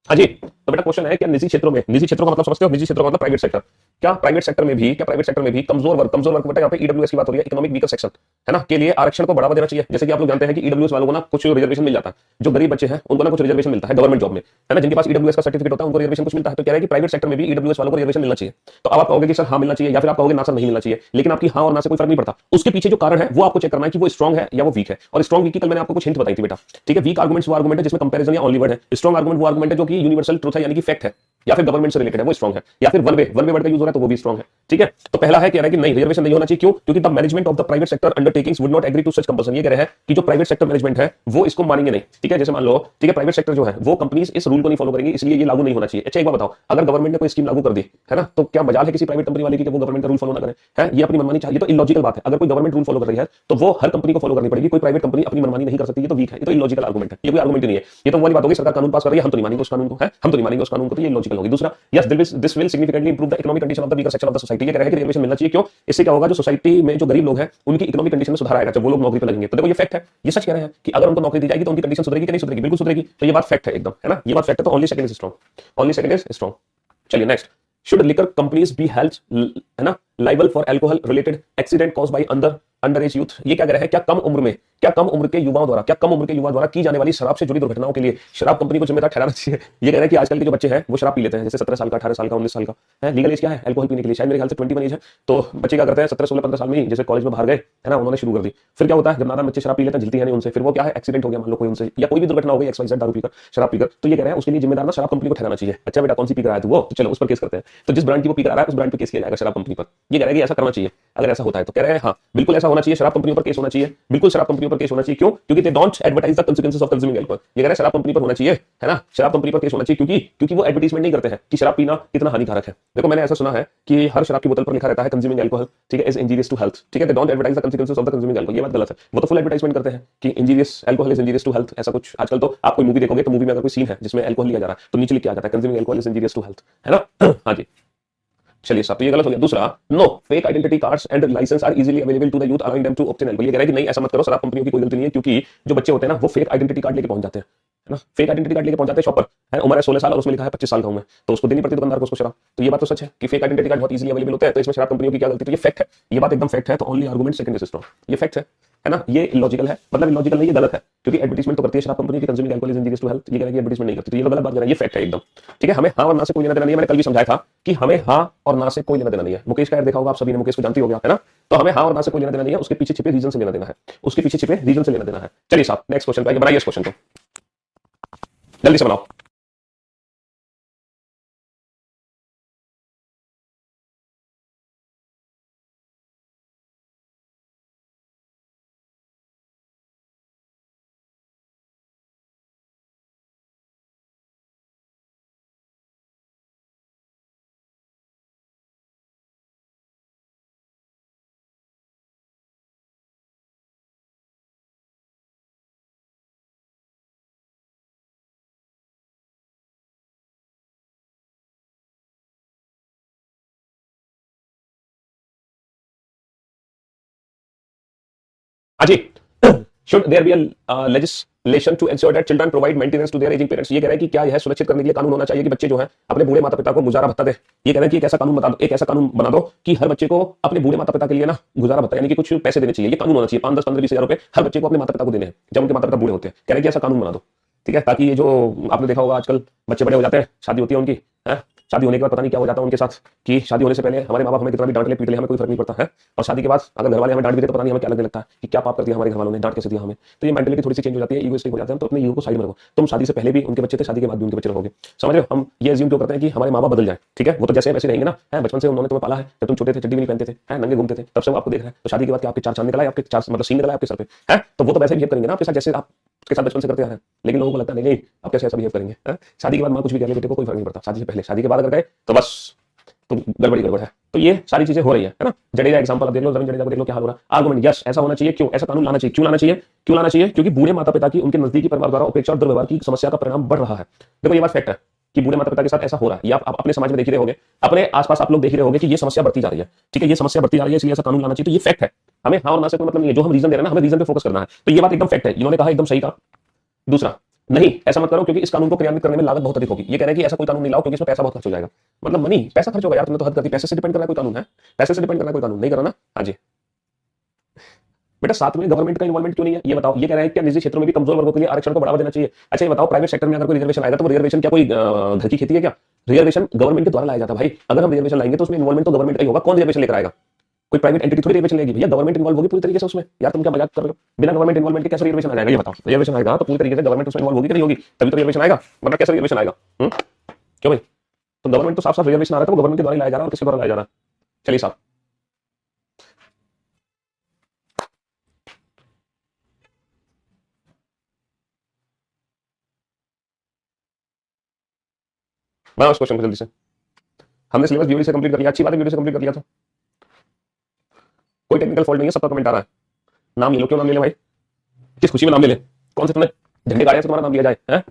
हाँ जी, तो बेटा क्वेश्चन है क्या निजी क्षेत्रों में, निजी क्षेत्रों का मतलब समझते हो, निजी क्षेत्रों का मतलब प्राइवेट सेक्टर, क्या प्राइवेट सेक्टर में भी, क्या प्राइवेट सेक्टर में भी कमजोर वर्ग बेटा, यहाँ पे ईडब्ल्यूएस की बात हो रही है, इकोनॉमिक वीकर सेक्शन, है ना, के लिए आरक्षण को बढ़ावा देना चाहिए। जैसे कि आप लोग जानते हैं कि ईडब्ल्यूएस वालों को ना कुछ रिजर्वेशन मिल जाता है, जो गरीब बच्चे हैं उनको ना कुछ रिजर्वेशन मिलता है गवर्नमेंट जॉब में, है ना, जिनके पास ईडब्ल्यूएस का सर्टिफिकेट होता है उनको रिजर्वेशन कुछ मिलता है। तो कह रहे हैं कि प्राइवेट सेक्टर में भी ईडब्ल्यूएस वालों को रिजर्वेशन मिलना चाहिए। तो अब आप कहोगे कि सर हाँ मिलना चाहिए, या फिर आप कहोगे ना सर नहीं मिलना चाहिए, लेकिन आपकी हाँ और ना से कोई फर्क नहीं पड़ता, उसके पीछे जो कारण है वो आपको चेक करना है कि वो स्ट्रॉन्ग है या वो वीक है। और स्ट्रॉन्ग वीक की कल मैंने आपको कुछ हिंट बताई थी बेटा, ठीक है। वीक आर्गुमेंट्स वो आर्गुमेंट है जिसमें कंपैरिजन या ओनली वर्ड है, स्ट्रॉन्ग आर्गुमेंट वो आर्गुमेंट है जो कि यूनिवर्सल ट्रुथ है यानी कि फैक्ट है, या फिर गवर्नमेंट से रिलेटेड है वो स्ट्रॉन्ग है, या फिर वन वे वर्ड का यूज हो रहा है तो वो भी स्ट्रॉन्ग है, ठीक है। तो पहला है कह रहा है कि नहीं रिजर्वेशन नहीं होना चाहिए, क्यों, क्योंकि the management of the private sector undertakings would not agree to such compulsion. ये कह रहे हैं कि जो प्राइवेट सेक्टर मैनेजमेंट है वो इसको मानेंगे नहीं, ठीक है। जैसे मान लो, ठीक है, प्राइवेट सेक्टर जो है वो कंपनीज इस रूल को नहीं फॉलो करेंगी, इसलिए ये लागू नहीं होना चाहिए। अच्छा एक बात बताओ, अगर गवर्नमेंट ने कोई स्कीम लागू कर दी है ना, तो क्या मजाल है किसी प्राइवेट कंपनी वाले की कि वो गवर्नमेंट का रूल फॉलो ना करें, है ये अपनी मनमानी चाहिए, तो इलॉजिकल बात है। अगर कोई गवर्नमेंट रूल फॉलो कर रही है तो वो हर कंपनी को फॉलो करनी पड़ेगी, कोई प्राइवेट कंपनी अपनी मनमानी नहीं कर सकती, ये तो वीक है, ये तो इलॉजिकल आर्गुमेंट है, ये कोई आर्गुमेंट नहीं है। ये तो वाली बात होगी सरकार कानून पास कर रही है, हम तो नहीं मानेंगे उस कानून को, है हम तो नहीं मानेंगे उस कानून को, तो ये लॉजिकल होगी। दूसरा, yes this will significantly improve the economic condition of the weaker section of the society. ये कह रहे हैं कि रिजर्वेशन मिलना चाहिए, क्यों, इससे क्या होगा, जो सोसाइटी में जो गरीब लोग हैं उनकी इकोनॉमिक कंडीशन में सुधार आएगा जब वो लोग नौकरी पे लगेंगे। तो देखो ये फैक्ट है, ये सच कह रहे हैं कि अगर उनको नौकरी दी जाएगी तो उनकी कंडीशन सुधरेगी कि नहीं सुधरेगी, बिल्कुल सुधरेगी। तो ये बात फैक्ट है एकदम, है ना, ये बात फैक्ट है। तो only second is strong, only second is strong. चलिए next, should liquor companies be held, है ना, liable for alcohol related accident cause by under age youth. ये क्या कह रहे हैं, क्या कम उम्र के युवाओं द्वारा की जाने वाली शराब से जुड़ी दुर्घटनाओं के लिए शराब कंपनी को जिम्मेदार ठहराना चाहिए। ये कह रहे हैं कि आजकल के जो बच्चे हैं वो शराब पी लेते हैं, जैसे 17 साल का, 18 साल का, 19 साल का है, लीगल एज क्या है अल्कोहल पीने के लिए, शायद मेरे ख्याल से 21 एज है। तो बच्चे क्या करते हैं 17 16 15 साल में ही, जैसे कॉलेज में बाहर गए, है ना, उन्होंने शुरू कर दी। फिर क्या होता है, जब नादान बच्चे शराब पी लेते हैं, झिलती है नहीं उनसे, फिर वो क्या है, एक्सीडेंट हो गया मान लो कोई उनसे, या कोई भी दुर्घटना हो गई XYZ दारू पीकर, शराब पीकर, तो ये कह रहे हैं उसके लिए जिम्मेदार ना शराब कंपनी को ठहराना चाहिए। अच्छा बेटा कौन सी पी कर आया तू, वो तो चलो उस पर केस करते हैं। तो जिस ब्रांड की वो पी कर आ रहा है उस ब्रांड पे केस किया जाएगा शराब कंपनी पर। ये कह रहे हैं कि ऐसा करना चाहिए, अगर ऐसा होता है तो कह रहे हैं हाँ बिल्कुल ऐसा होना चाहिए, शराब कंपनियों पर केस होना चाहिए, बिल्कुल शराब कंपनियों पर केस होना चाहिए। क्यों, क्योंकि they don't advertise the consequences of consuming alcohol. ये कह रहे हैं शराब कंपनी पर होना चाहिए, है ना, शराब कंपनी पर केस होना चाहिए, क्योंकि वो एडवर्टाइजमेंट नहीं करते हैं कि शराब पीना कितना हानिकारक है। देखो मैंने ऐसा सुना है कि हर शराब की बोतल पर लिखा रहता है कंज्यूमिंग अल्कोहल, ठीक है, इज इंजीरियस टू हेल्थ, ठीक है, they don't advertise the consequences of the consuming alcohol. ये बात गलत है, वो तो फुल एडवर्टाइजमेंट करते हैं कि injurious alcohol is injurious to health, ऐसा कुछ। आजकल तो आप कोई मूवी देखोगे तो मूवी में अगर कोई सीन है जिसमें अल्कोहल लिया जा रहा है तो नीचे लिखा जाता है consuming alcohol is injurious to health, है ना। हाँ जी चलिए साहब, तो ये गलत हो गया। दूसरा, no fake identity cards and license are easily available to the youth allowing them to obtain alcohol. ये कह रहा है कि नहीं ऐसा मत करो, शराब कंपनियों की कोई गलती नहीं है, क्योंकि जो बच्चे होते हैं ना वो फेक आइडेंटिटी कार्ड लेके पहुंच जाते हैं, है ना, फेक आइडेंटिटी कार्ड लेके पहुंच जाते हैं शॉप पर, है, उम्र है 16 साल और उसमें लिखा है 25 साल का हूं मैं, तो उसको देनी पड़ती है दुकानदार को उसको शराब। तो ये बात तो सच है कि फेक आइडेंटिटी कार्ड बहुत इजीली अवेलेबल होते हैं, तो इसमें शराब कंपनियों की क्या गलती? तो ये फैक्ट है, ये बात एकदम फैक्ट है। तो only argument second is strong, ये फैक्ट है ना, ये इलॉजिकल है, मतलब इलॉजिकल नहीं, ये गलत है, क्योंकि एडवर्टाइजमेंट तो करती है शराब कंपनी की consuming alcohol is injurious to health, ये कह रहा है कि एडवर्टाइजमेंट नहीं करती, तो ये गलत बात कर रहा है, ये फैक्ट है एकदम। ठीक है, हमें हाँ और ना से कोई लेना देना नहीं है। मैंने कल भी समझाया था कि हमें हाँ और ना से कोई लेना देना नहीं है। मुकेश का ऐड देखा होगा आप सभी ने, मुकेश को जानती होगा, है ना, तो हमें हाँ और ना से कोई लेना देना नहीं है, उसके पीछे छिपे रीजन से लेना देना है, उसके पीछे छिपे रीजन से लेना देना है। चलिए साहब नेक्स्ट क्वेश्चन पे आइए, बनाइए इस क्वेश्चन को, जल्दी से बनाओ। हाँ जी, should there be a legislation to ensure that children provide maintenance to their aging parents. ये कह रहा है कि क्या यह सुनिश्चित करने के लिए कानून होना चाहिए कि बच्चे जो है अपने बूढ़े माता पिता को गुजारा भत्ता दे। ये कह रहा है कि एक ऐसा कानून बता दो, एक ऐसा कानून बना दो कि हर बच्चे को अपने बूढ़े माता पिता के लिए ना गुजारा भत्ता यानी कि कुछ पैसे देने चाहिए। ये कानून होना चाहिए, 5, 10, 15, 20 हजार रुपए हर बच्चे को अपने माता पिता को देने हैं जब उनके माता पिता बूढ़े होते हैं। कह रहे हैं कि ऐसा कानून बना दो, ठीक है, ताकि ये जो आपने देखा होगा आजकल बच्चे बड़े हो जाते हैं, शादी होती है उनकी, है, शादी होने के बाद पता नहीं क्या हो जाता है उनके साथ, कि शादी होने से पहले हमारे माँ बाप हमें कितना भी डांट ले पीट ले हमें कोई फर्क नहीं पड़ता है, और शादी के बाद अगर घर वाले हमें डांट भी दे तो पता नहीं हमें क्या लगने लगता है कि क्या पाप कर दिया हमारे घर वालों ने, डांट कैसे दिया हमें। तो ये मेंटालिटी थोड़ी सी चेंज हो जाती है, ईगोइस्टिक हो जाते हैं। तो अपने ईगो को साइड में रखो, तुम शादी से पहले भी उनके बच्चे थे, शादी के बाद भी उनके बच्चे रहोगे, समझ रहे हो। हम ये अज्यूम क्यों करते हैं कि हमारे माँ बाप बदल जाए, ठीक है, वो तो जैसे वैसे रहेंगे ना, है, बचपन से उन्होंने तुम्हें पाला है, जब तुम छोटे थे चड्डी भी नहीं पहनते थे, है, नंगे घूमते थे, तब से वो आपको देख रहा है, तो शादी के बाद क्या आपके चार चांद निकला है, आपके चार मतलब सींग निकला है आपके सर पे, है, तो वो तो वैसे बिहेव करेंगे ना आपके साथ जैसे आप उसके साथ बचपन से करते आ रहे हैं। लेकिन लोगों को लगता है नहीं आप कैसे ऐसा बिहेव करेंगे, है? शादी के बाद माँ कुछ भी कह ले बेटे को कोई फर्क नहीं पड़ता, शादी से पहले, शादी के बाद अगर गए तो बस तो गड़बड़ी गड़बड़ है। तो ये सारी चीजें हो रही है ना। जडेजा एग्जांपल आप देख लो, रविंद्र जडेजा को देख लो क्या हाल हो रहा है। आर्गुमेंट, यस ऐसा होना चाहिए, क्यों ऐसा कानून लाना चाहिए, क्यों लाना चाहिए, क्यों लाना चाहिए, क्योंकि बूढ़े माता पिता की उनके नजदीकी परिवार द्वारा उपेक्षा और दुर्व्यवहार की समस्या का परिणाम बढ़ रहा है। देखो ये बात फैक्ट है कि बूढ़े माता पिता के साथ ऐसा हो रहा है, ये आप अपने समाज में देख ही रहे होगे, अपने आसपास आप लोग देख ही रहे होगे कि ये समस्या बढ़ती जा रही है, ठीक है, ये समस्या बढ़ती जा रही है, इसलिए ऐसा कानून लाना चाहिए। तो ये फैक्ट है, हमें हाँ और ना से कोई मतलब नहीं है, जो हम रीजन दे रहे हैं ना हमें रीजन पे फोकस करना है। तो ये बात एकदम फैक्ट है, इन्होंने कहा एकदम सही कहा। दूसरा, नहीं ऐसा मत करो क्योंकि इस कानून को क्रियान्वित करने में लागत बहुत अधिक होगी। ये कह रहे हैं कि ऐसा कोई कानून नहीं लाओ क्योंकि इसमें पैसा बहुत खर्च हो जाएगा। मतलब मनी, पैसा खर्च होगा यार, तुमने तो हद कर दी, पैसे से डिपेंड कर रहा है कोई कानून, है, पैसे से डिपेंड कर रहा है कोई कानून, नहीं करो ना। हाँ जी बेटा, साथ में गवर्नमेंट का इन्वॉल्वमेंट क्यों नहीं है ये बताओ। ये कह रहे हैं कि निजी क्षेत्रों में भी कमजोर वर्गों के लिए आरक्षण को बढ़ावा देना चाहिए। अच्छा ये बताओ, प्राइवेट सेक्टर में अगर कोई रिजर्वेशन आएगा तो वो रिजर्वेशन क्या कोई घर की खेती है क्या? रिजर्वेशन गवर्नमेंट के द्वारा लाया जाता है भाई। अगर हम रिजर्वेशन लाएंगे तो उसमें इन्वॉल्वमेंट तो गवर्नमेंट का ही होगा। कौन रिजर्वेशन लेकर आएगा? कोई प्राइवेट एंटिटी थोड़ी रिजर्वेशन लेगी भैया, गवर्नमेंट इन्वॉल्व होगी पूरी तरीके से उसमें। यार तुम क्या मजाक कर रहे हो? बिना गवर्नमेंट इन्वॉल्वमेंट के कैसे रिजर्वेशन आ जाएगा ये बताओ। रिजर्वेशन आएगा तो पूरी तरीके से गवर्नमेंट उसमें इन्वॉल्व होगी कि नहीं होगी, तभी तो रिजर्वेशन आएगा, वरना कैसे रिजर्वेशन आएगा? क्यों भाई? तो गवर्नमेंट तो साफ साफ रिजर्वेशन आ रहा है, तो वो गवर्नमेंट के द्वारा ही लाया जा रहा है, और किसके द्वारा लाया जा रहा है? चलिए साहब, मैं उस क्वेश्चन को जल्दी से, हमने सिलेबस बीओडी से कंप्लीट कर लिया, अच्छी बात है, बीओडी से कंप्लीट कर लिया तो कोई टेक्निकल फॉल्ट नहीं है, सबका कमेंट आ रहा है। नाम ले लो, क्यों नाम ले ले भाई, किस खुशी में नाम ले ले, कौन से तुमने झंडे गाड़िया से तुम्हारा नाम लिया जाए, है?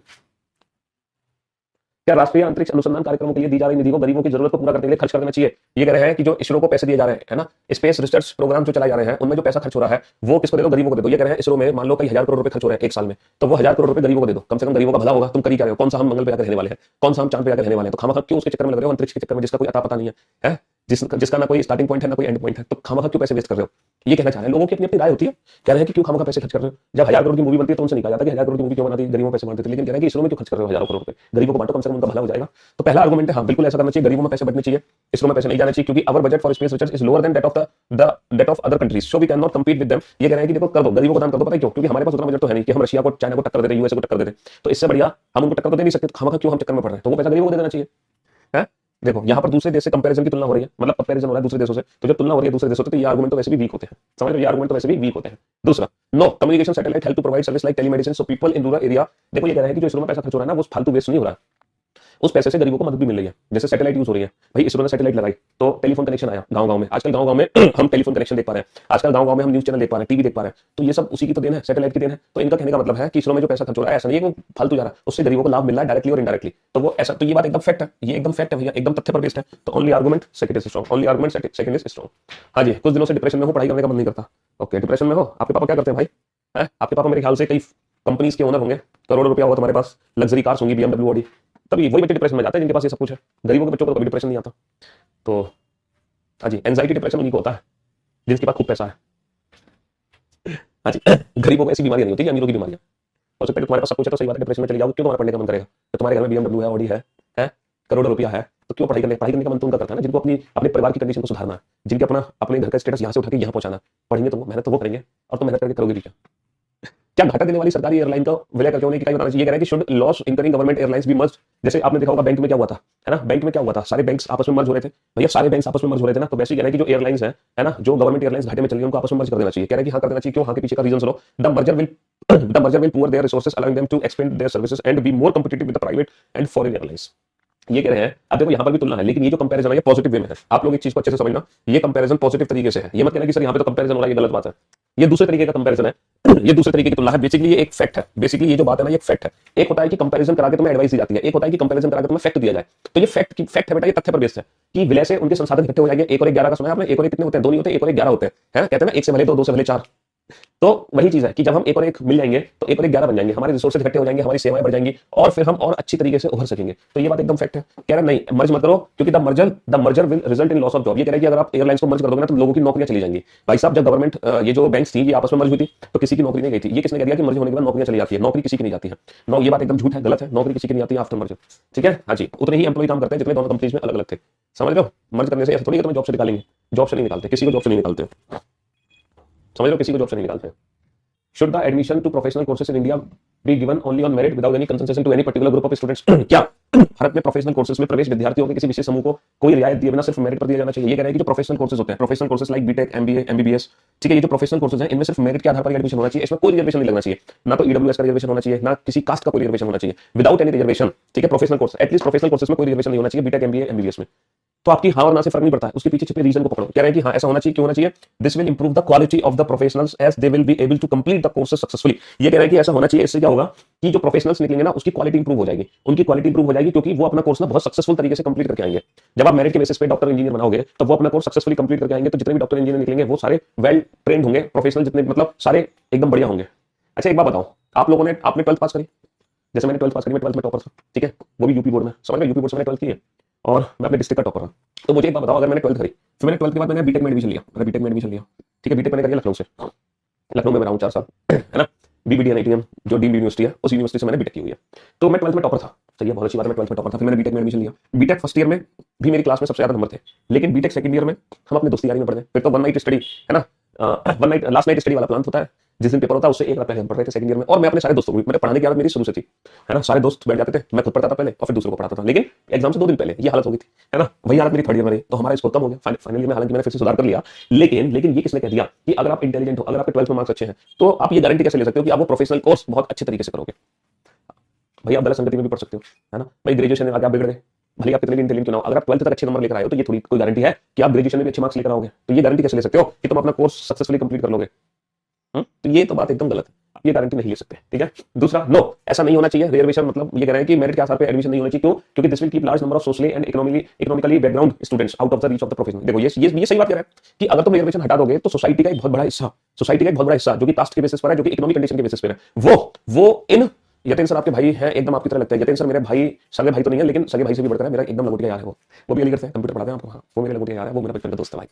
क्या राष्ट्रीय अंतरिक्ष अनुसंधान कार्यक्रमों के लिए दी जा रही निधि को गरीबों की जरूरत को पूरा करने के लिए खर्च कर देना चाहिए? ये कह रहे हैं कि जो इसरो को पैसे दिए जा रहे हैं, है ना, स्पेस रिसर्च प्रोग्राम जो चलाए जा रहे हैं, उनमें जो पैसा खर्च हो रहा है वो किसको दे दो? गरीबों को दे दो। ये कह रहे हैं इसरो में मान लो कई हजार करोड़ रुपए खर्च हो रहे हैं एक साल में, तो वो 1000 करोड़ रुपए गरीबों को दे दो, कम से कम गरीबों का भला होगा। तुम करी क्या रहे हो? कौन सा हम मंगल पे जाकर रहने वाले हैं, कौन सा हम चांद पे जाकर रहने वाले हैं, तो खामखा क्यों उसके चक्कर में लग रहे हो, अंतरिक्ष के चक्कर में, जिसका कोई अता पता नहीं है, जिसका ना कोई स्टार्टिंग पॉइंट है ना कोई एंड पॉइंट है, तो खामखा क्यों पैसे वेस्ट कर रहे हो? ये कहना चाह रहे हैं। लोगों की अपनी अपनी राय होती है, कह रहे हैं कि क्यों खामखा पैसे खर्च कर रहे हो। जब 1000 करोड़ की मूवी बनती है तो उनसे नहीं कहा जाता कि 1000 करोड़ की मूवी क्यों बनाती, गरीबों में पैसे बांटते थे, लेकिन कह रहे हैं कि इसरो में क्यों खर्च कर रहे हो हजारों करोड़ रुपए, गरीबों को बांटो, कम से कम उनका भला हो जाएगा। तो पहला आर्गुमेंट है हाँ बिल्कुल ऐसा करना चाहिए, गरीबों में पैसे बचने चाहिए, इसरो में पैसे नहीं जाने चाहिए, क्योंकि our budget for space research is lower than that of other countries, so we can not compete with them. ये कह रहे हैं कि देखो कर दो, गरीबों को दान कर दो, पता है क्यों? क्योंकि हमारे पास उतना बजट तो है नहीं कि हम रशिया को, चाइना को टक्कर दे रहे, यूएसए को टक्कर दे रहे, तो इससे बढ़िया हम उनको टक्कर तो दे नहीं सकते, तो खामखा क्यों हम चक्कर में पड़ रहे हैं, तो वो पैसा गरीबों को दे देना चाहिए, है? देखो यहाँ पर दूसरे देश से कंपैरिजन की तुलना हो रही है, मतलब कंपैरिजन हो रहा है दूसरे देशों से, तो जब तुलना हो रही है दूसरे देशों से तो ये आर्गुमेंट तो वैसे भी वीक होते हैं, समझ लो, ये आर्गुमेंट तो वैसे भी वीक होते हैं। दूसरा, no communication satellite help to provide service like telemedicine so people in rural area. देखो ये कह रहे हैं कि जो इसरो में पैसा खर्च हो रहा है ना वो फालतू वेस्ट नहीं हो रहा है, उस पैसे से गरीबों को मदद भी मिल रही है। जैसे सैटेलाइट यूज हो रही है, भाई इसरो ने सैटेलाइट लगाई तो टेलीफोन कनेक्शन आया गांव गांव में, आजकल गांव गांव में हम टेलीफोन कनेक्शन देख पा रहे हैं, आजकल गांव गांव में हम न्यूज चैनल देख पा रहे हैं, टीवी देख पा रहे हैं, तो ये सब उसी की तो देन है, सैटेलाइट की देन है। तो इनका कहने का मतलब है कि इसरो में जो पैसा खर्च हो रहा है ऐसा नहीं है कि फालतू जा रहा है, उससे गरीबों को लाभ मिल रहा है डायरेक्टली और इनडायरेक्टली। तो वो ऐसा, तो ये बात एकदम फैक्ट है, ये एकदम फैक्ट है भैया, एकदम तथ्य पर बेस्ड है। तो only argument second is strong, only argument second is strong. हाँ जी, कुछ दिनों से डिप्रेशन में हो, पढ़ाई करने का मन नहीं करता। ओके, डिप्रेशन में हो, आपके पापा क्या करते हैं भाई? है आपके पापा मेरे ख्याल से कई कंपनीज के ओनर होंगे, करोड़ों रुपया होगा तुम्हारे पास, लग्जरी कार्स होंगी, BMW ऑडी, तभी वही बच्चे डिप्रेशन में जाते हैं जिनके पास ये सब कुछ है। गरीबों के बच्चों को कभी डिप्रेशन नहीं आता। तो हाँ जी, एंजाइटी डिप्रेशन उन्हीं को होता है जिनके पास खूब पैसा है। हाँ जी, गरीबों को ऐसी बीमारी नहीं होती कि अमीरों की बीमारियां। हो सकता है कि तुम्हारे पास सब कुछ है तो सही बात है, डिप्रेशन में चले जाओगे, क्यों तुम्हारा पढ़ने का मन करेगा? तो तुम्हारे घर में BMW है, ऑडी है, करोड़ों रुपया है, तो क्यों पढ़ाई करने का मन तो उनका करता है ना, जिनको अपनी अपने परिवार की कंडीशन को सुधारना है, जिनके अपना अपने घर का स्टेटस यहाँ से उठा के यहाँ पहुंचाना। पढ़ेंगे तो वो, मेहनत तो वो करेंगे, और तुम मेहनत करके करोगे भी क्या? क्या घाटा देने वाली सरकारी एयरलाइन का विलय करके उन्हें क्या बताना चाहिए? कह रहे हैं कि should loss incurring government airlines B मर्ज। जैसे आपने देखा होगा बैंक में क्या हुआ था, है ना, बैंक में क्या हुआ था, सारे बैंक्स आपस में मर्ज हो रहे थे भैया, सारे बैंक्स आपस में मर्ज हो रहे थे ना, तो वैसे ही कह रहे हैं कि जो एयरलाइंस है ना, जो गवर्नमेंट एयरलाइंस घाटे में चल रही है उनको आपस में मर्ज कर देना चाहिए। कह रहे हैं कि हाँ कर देना चाहिए, क्यों? हाँ के पीछे का रीजन सुनो। The merger will pour their resources allowing them to expand their services and be more competitive with the private and foreign airlines. ये कह रहे हैं, अब देखो यहाँ पर भी तुलना है, लेकिन ये जो कंपैरिजन है ये पॉजिटिव वे में है। आप लोग एक चीज को अच्छे से समझना, ये कंपैरिजन पॉजिटिव तरीके से है, ये मत कहना कि सर यहाँ पे तो कंपैरिजन हो रहा है, ये गलत बात है। ये दूसरे तरीके का कंपैरिजन है, ये दूसरे तरीके की तुलना है। बेसिकली ये एक फैक्ट है, बेसिकली ये जो बात है ना, ये फैक्ट है। एक होता है कि कंपैरिजन करा के तुम्हें एडवाइस दी जाती है, एक होता है कि कंपैरिजन करा के तुम्हें फैक्ट दिया जाए। तो ये फैक्ट है बेटा, ये तथ्य पर बेस्ड है कि विलय से उनके संसाधन इकट्ठे हो जाएंगे। एक और एक 11 का सुना है आपने? एक और एक कितने होते हैं? दो नहीं होते, एक और एक 11 होते हैं, कहते हैं ना, एक से भले दो, दो से भले चार। तो वही चीज है कि जब हम एक और एक मिल जाएंगे तो एक और एक 11 बन जाएंगे, हमारे रिसोर्सेज इकट्ठे हो जाएंगे, हमारी सेवाएं बढ़ जाएंगी, और फिर हम और अच्छी तरीके से उभर सकेंगे। तो ये बात एकदम फैक्ट है। कह रहे नहीं मर्ज मत करो, क्योंकि the merger will result in loss of job. ये कह रहे हैं कि अगर आप एयरलाइंस को मर्ज कर दोगे ना तो लोगों की नौकरियां चली जाएंगी। भाई साहब, जब गवर्नमेंट ये जो बैंक्स थी ये आपस में मर्ज हुई थी तो किसी की नौकरी नहीं गई थी। ये किसने कह दिया कि मर्ज होने के बाद नौकरियां चली जाती है? नौकरी किसी की नहीं जाती है। ये बात एकदम झूठ है, गलत है, नौकरी किसी की नहीं आती है आफ्टर मर्जर। ठीक है, हाँ जी, उतने ही एम्प्लॉय काम करते हैं जितने दोनों कंपनीज में अलग अलग थे। समझ लो, मर्ज करने से ऐसा थोड़ी है तुम्हें जॉब से निकालेंगे, जॉब से नहीं निकालते, किसी को जॉब से नहीं निकालते। समझ लो, किसी को जॉब से नहीं निकालते। Should the admission to professional courses in India be given only on merit without any concession to any particular group of students? क्या भारत में प्रोफेशनल कोर्सेज में प्रवेश विद्यार्थियों के किसी विशेष समूह को कोई रियायत दिए बिना सिर्फ मेरिट पर दिया जाना चाहिए? ये कह रहे हैं कि जो प्रोफेशनल कोर्सेज होते हैं, professional courses like BTech, MBA, MBBS, ठीक है, ये जो प्रोफेशनल कोर्सेज हैं इनमें सिर्फ मेरिट के आधार पर एडमिशन होना चाहिए, इसमें कोई रिजर्वेशन नहीं लगना चाहिए, ना तो ईडब्ल्यूएस का रिजर्वेशन होना चाहिए, ना किसी कास्ट का कोई रिजर्वेशन होना चाहिए, विदाउट एनी रिजर्वेशन। ठीक है, professional course, at least professional courses में कोई रिजर्वेशन नहीं होना चाहिए, बीटेक, एमबीए, एमबीबीएस में। तो आपकी हाँ और ना से फर्क नहीं पड़ता है, उसके पीछे छिपे रीजन को पकड़ो। कह रहे हैं कि हाँ ऐसा होना चाहिए, क्यों होना चाहिए? This will improve the quality of the professionals as they will be able to complete the courses successfully. ये कह रहे हैं कि ऐसा होना चाहिए, इससे क्या होगा कि जो प्रोफेशनल्स निकलेंगे ना उसकी क्वालिटी इंप्रूव हो जाएगी, उनकी क्वालिटी इंप्रूव हो जाएगी, क्योंकि वो अपना कोर्स ना बहुत सक्सेसफुल तरीके से कंप्लीट करके आएंगे। जब आप मेरिट के बेसिस पे डॉक्टर इंजीनियर बनाओगे तो वो अपना कोर्स सक्सेसफुली कंप्लीट करके आएंगे, तो जितने भी डॉक्टर इंजीनियर निकलेंगे वो सारे वेल ट्रेंड होंगे, प्रोफेशनल जितने मतलब सारे एकदम बढ़िया होंगे। अच्छा एक बात बताओ, आप लोगों ने आपने 12th पास करी, जैसे मैंने 12th पास करी, मैं 12th में टॉपर था, ठीक है, वो भी यूपी बोर्ड में, समझ में, यूपी बोर्ड से मैंने 12th की है और मैं अपने डिस्ट्रिक्ट का टॉपर था। तो मुझे एक बात बताओ, अगर मैंने 12th करी, फिर मैंने 12th के बाद मैंने बीटेक में एडमिशन लिया, मैंने बीटेक में एडमिशन लिया, ठीक है, बीटेक मैंने करी लखनऊ से, लखनऊ में मैं रहा हूँ 4 साल, है ना, बीबीडी एनआईटीएम जो डीम्ड यूनिवर्सिटी है, उस यूनिवर्सिटी से मैंने बीटेक की हुई है। तो मैं 12th में टॉपर था, सही है, बहुत अच्छी बात है, मैं 12th में टॉपर था, फिर मैंने बीटेक में एडमिशन लिया। बीटेक फर्स्ट ईयर में भी मेरी क्लास में सबसे ज्यादा नंबर थे, लेकिन बीटेक सेकंड ईयर में हम अपने दोस्ती यारी में पढ़ गए। फिर तो वन नाइट स्टडी, है ना, one night last night study वाला प्लान होता है, जिस दिन पेपर होता है उससे एक रात पहले हम पढ़ रहे थे सेकंड ईयर में। और मैं अपने सारे दोस्तों को, मैंने पढ़ाने की आदत मेरी शुरू से थी, है ना, सारे दोस्त बैठ जाते थे, मैं खुद पढ़ता था पहले और फिर दूसरों को पढ़ाता था, लेकिन एग्जाम से 2 दिन पहले ये हालत हो गई थी, है ना, वही हालत मेरी थर्ड ईयर में रही, तो हमारा स्कोर कम हो गया फाइनली में, हालांकि मैंने फिर से सुधार कर लिया। लेकिन ये किसने कह दिया कि अगर आप इंटेलिजेंट हो, अगर आपके 12th में मार्क्स अच्छे हैं, तो आप ये गारंटी कैसे ले सकते हो कि आप वो प्रोफेशनल कोर्स बहुत अच्छे तरीके से करोगे? भाई आप गलत संगति में भी पढ़ सकते हो, है ना, भाई ग्रेजुएशन में आगे आप बिगड़ गए, भले आप कितने भी इंटेलिजेंट क्यों ना हो, अगर आप 12th तक अच्छे नंबर लेकर आए हो तो ये थोड़ी कोई गारंटी है कि आप ग्रेजुएशन में भी अच्छे मार्क्स लेकर आओगे? तो ये गारंटी कैसे ले सकते हो कि तुम अपना कोर्स सक्सेसफुली कंप्लीट कर लोगे? तो ये तो बात एकदम गलत है, आप ये गारंटी नहीं ले सकते, ठीक है। दूसरा, नो, ऐसा नहीं होना चाहिए रिजर्वेशन, मतलब ये कह रहे हैं कि मेरिट के आधार पर एडमिशन नहीं होना चाहिए, क्यों? क्योंकि this will keep large number of socially and economically background students out of the reach of the professional. देखो ये सही बात कह रहा है कि अगर तुम रिजर्वेशन हटा दोगे तो सोसाइटी का एक बहुत बड़ा हिस्सा, जो कि कास्ट के बेसिस पर है, जो कि इकोनॉमिक कंडीशन के बेसिस पर है, वो इन यतेन सर आपके भाई हैं, एकदम आपकी तरह लगता है। यतेन सर मेरे भाई, सगे भाई तो नहीं है लेकिन सगे भाई से भी बढ़कर है, मेरा एकदम लंगोटिया यार है। वो भी अलीगढ़ से कंप्यूटर पढ़ाते हैं आपको, हाँ, वो मेरे लंगोटिया यार है, वो मेरा बचपन का दोस्त है भाई,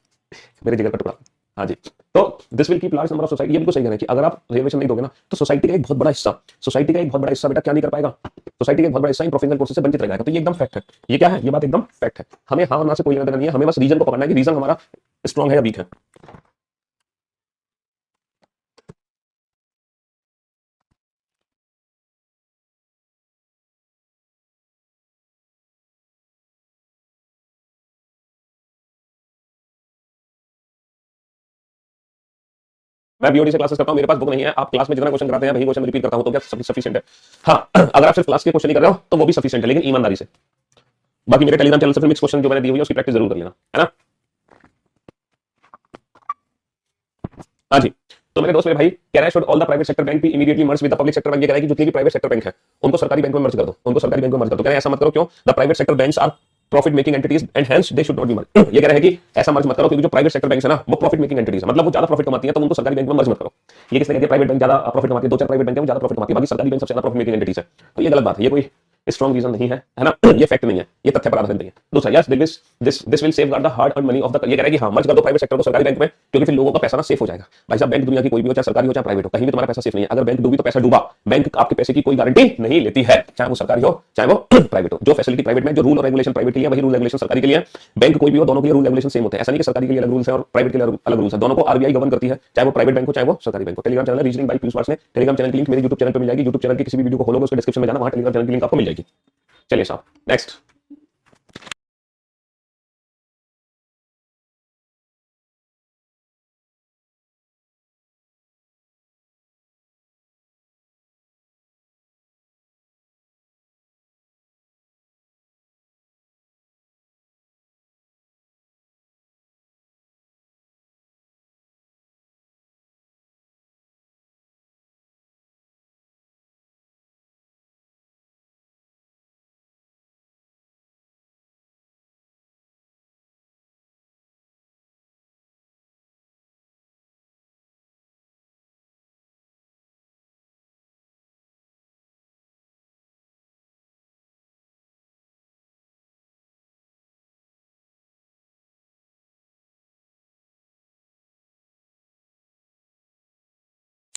मेरे जिगर का टुकड़ा। हाँ जी, तो this will keep large number of society, ये बिल्कुल सही कह रहे हैं कि अगर आप रिजर्वेशन नहीं दोगे ना तो सोसाइटी का एक बहुत बड़ा हिस्सा बेटा क्या नहीं कर पाएगा, सोसाइटी का एक बहुत बड़ा हिस्सा इन प्रोफेशनल कोर्सेज से वंचित रह जाएगा। तो ये एकदम फैक्ट है, ये क्या है, ये बात एकदम फैक्ट है। हमें हाँ ना से कोई लेना देना नहीं है, हमें बस रीजन को पकड़ना है कि रीजन हमारा स्ट्रॉन्ग है या वीक है। मैं बीओडी से क्लासेस करता हूं, मेरे पास बुक नहीं है, आप क्लास में जितना क्वेश्चन कराते हैं वही क्वेश्चन रिपीट करता हूं, तो क्या सफिशिएंट है? हाँ, अगर आप सिर्फ क्लास के क्वेश्चन ही कर रहे हो तो वो भी सफिशिएंट है, लेकिन ईमानदारी से। बाकी मेरे टेलीग्राम चैनल से मिक्स क्वेश्चन जो मैंने दी हुई है उसकी प्रैक्टिस जरूर कर लेना, है ना। हाँ जी, तो मेरे दोस्त मेरे भाई कह रहे हैं should all the private sector bank be immediately merge with the public sector bank. ये कह रहा है कि जितने भी प्राइवेट सेक्टर बैंक है उनको सरकारी बैंक में मर्ज कर दो, उनको सरकारी बैंक में मर्ज कर दो। कह रहे हैं ऐसा मत करो, क्यों? The private sector banks are profit making entities and hence they should not be merge. ये कह रहे हैं कि ऐसा मर्ज मत करो क्योंकि जो प्राइवेट सेक्टर बैंक है ना वो प्रॉफिट मेकिंग एंटिटीज है, मतलब वो ज्यादा प्रॉफिट कमाती है, तो उनको सरकारी बैंक में मर्ज मत करो। ये किसने कहती है? प्राइवेट बैंक ज्यादा प्रॉफिट कमाती है, दो चार प्राइवेट बैंक है वो ज्यादा प्रॉफिट कमाती है, बाकी सरकारी बैंक सबसे ज्यादा प्रॉफिट मेकिंग एंटिटीज है। तो ये गलत बात है, ये कोई स्ट्रॉन्ग रीजन नहीं है ना, ये फैक्ट नहीं है, ये तथ्य पर आधारित नहीं है। दूसरा, yes this will safeguard the hard earn money of the. ये कह रहा है कि हाँ मर्ज कर दो प्राइवेट सेक्टर को सरकारी बैंक में, क्योंकि फिर लोगों का पैसा ना सेफ हो जाएगा। भाई साहब, बैंक दुनिया की कोई भी हो, चाहे सरकारी हो चाहे प्राइवेट हो, कहीं भी तुम्हारा पैसा सेफ नहीं है। अगर बैंक डूबी तो पैसा डूबा, बैंक आपके पैसे की कोई गारंटी नहीं लेती है, चाहे वो सरकारी हो चाहे वो प्राइवेट हो। जो फैसिलिटी प्राइवेट में, जो रूल और रेगुलेशन प्राइवेट के लिए, वही रूल रेगुलेशन सरकारी के लिए है। बैंक कोई भी हो, दोनों के लिए रूल रेगुलेशन सेम होते हैं। ऐसा नहीं कि सरकारी के लिए अलग रूल्स है और प्राइवेट के लिए अलग रूल्स है, दोनों को आरबीआई गवर्न करती है, चाहे वो प्राइवेट बैंक हो चाहे वो सरकारी बैंक हो। Telegram channel reasoning bye Piyush wars ने, टेलीग्राम चैनल की लिंक मेरे यूट्यूब चैनल पर मिल जाएगी। यूट्यूब चैनल की किसी भी वीडियो को खोलोगे उसके डिस्क्रिप्शन में जाना, वहां टेलीग्राम चैनल की लिंक आपको मिल जाएगी। चलिए साहब, next.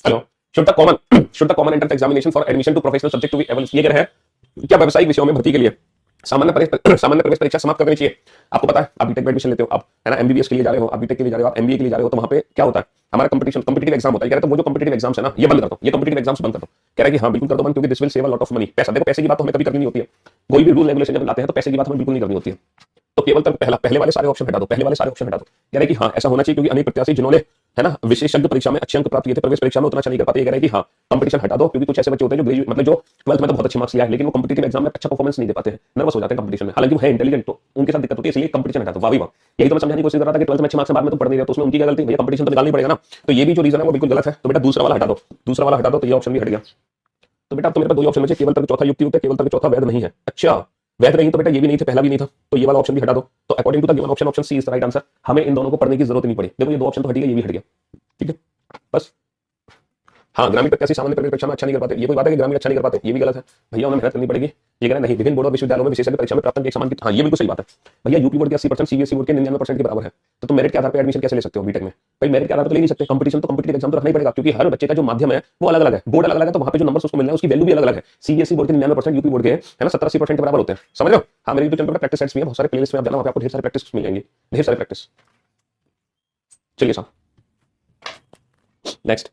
Hello, should the common entrance examination for admission to professional subject to be एवल। ये कह रहे हैं क्या व्यावसायिक विषयों में भर्ती के लिए सामान्य प्रवेश परीक्षा समाप्त कर देनी चाहिए? आपको पता है आप बीटेक में एडमिशन लेते हो, आप है ना एमबीबीएस के लिए जा रहे हो, आप बीटेक के लिए जा रहे हो, आप एमबीए के लिए जा रहे हो, तो वहां पे क्या होता है? हमारा कॉम्पिटिटिव एग्जाम होता है। कह रहे हैं तो वो जो कॉम्पिटिटिव एग्जाम्स है ना ये बंद कर दो, ये कॉम्पिटिटिव एग्जाम्स बंद कर दो। कह रहे हैं कि हाँ बिल्कुल कर दो बंद, क्योंकि this will save a lot of money. पैसा, देखो पैसे की बात तो हमें कभी करनी नहीं होती है, कोई भी रूल रेगुलेशन जब लाते हैं तो पैसे की बात हमें बिल्कुल नहीं करनी होती है। तो केवल तक पहले वाले सारे ऑप्शन हटा दो, पहले वाले सारे ऑप्शन हटा दो। कह रहे हैं कि हाँ ऐसा होना चाहिए, क्योंकि अनेक प्रत्याशी जिन्होंने है ना विशेषज्ञ परीक्षा में अच्छे अंक प्राप्त किए थे, प्रवेश परीक्षा में उतना अच्छा नहीं कर पाते। ये कह रहे हैं कि हाँ कंपटीशन हटा दो, क्योंकि कुछ ऐसे बच्चे होते हैं जो मतलब जो 12th में तो बहुत अच्छे मार्क्स लिया है, लेकिन वो कंपटीटिव एग्जाम में अच्छा परफॉर्मेंस नहीं दे पाते हैं, नर्वस हो जाते हैं कंपटीशन में, हालांकि वो है इंटेलिजेंट, तो उनके साथ दिक्कत होती है, इसलिए कंपटीशन हटा दो। वाह वाह, यही तो मैं समझाने की कोशिश कर रहा था कि 12th में अच्छे मार्क्स बाद में तो पढ़ नहीं रहे, तो उसमें उनकी क्या गलती? भैया कंपटीशन तो निकालनी पड़ेगा ना। तो ये भी जो रीजन है वो बिल्कुल गलत है, तो बेटा दूसरा वाला हटा दो, दूसरा वाला हटा दो, तो ये ऑप्शन भी हट गया। तो बेटा अब तो मेरे पास दो ही ऑप्शन बचे, केवल तक चौथा युक्ति है, केवल तक चौथा वैध नहीं है। अच्छा, वैध नहीं तो बेटा ये भी नहीं था, पहला भी नहीं था, तो ये वाला ऑप्शन भी हटा दो। तो according to the given option, option C is the right answer. हमें इन दोनों को पढ़ने की जरूरत नहीं पड़ी। देखो ये दो ऑप्शन तो हट गया, ये भी हट गया, ठीक है बस। हाँ, ग्रामीण प्रत्याशी सामान्य प्रवेश परीक्षा में अच्छा नहीं कर पाते, ये कोई बात है कि ग्रामीण अच्छा नहीं कर पाते? ये भी गलत है, भैया उन्हें मेहनत करनी पड़ेगी। ये कह रहे हैं नहीं, विभिन्न बोर्ड और विश्वविद्यालयों में विशेषज्ञ परीक्षा में प्राप्त अंक एक समान। हाँ ये बिल्कुल सही बात है भैया, यूपी बोर्ड के 80%, सीबीएसई बोर्ड के 99% के बराबर है, तो तुम मेरिट के आधार पर एडमिशन कैसे ले सकते हो बीटेक में? भाई मेरिट के आधार पर तो ले नहीं सकते, कंपटीशन तो कॉम्पिटिटिव एग्जाम तो रखना ही पड़ेगा, क्योंकि हर बच्चे का जो माध्यम है वो अलग अलग है, बोर्ड अलग अलग है, तो वहाँ पे जो नंबर उसको मिलना है उसकी वैल्यू भी अलग अलग है। सीबीएसई बोर्ड के 99%, यूपी बोर्ड के है ना 70-80% के बराबर होते हैं, समझ लो। हाँ मेरे यूट्यूब चैनल पर प्रैक्टिस सेट्स भी है, बहुत सारे प्लेलिस्ट में आप जाना, वहाँ पे आपको ढेर सारे प्रैक्टिस मिल जाएंगे, ढेर सारे प्रैक्टिस। चलिए साहब नेक्स्ट।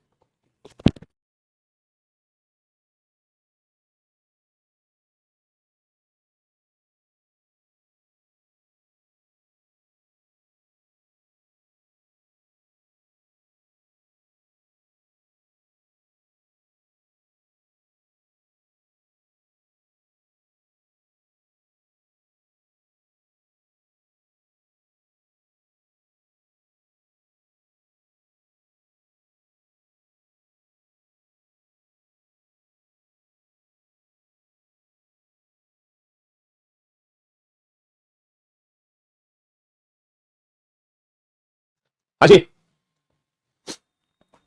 हाँ जी,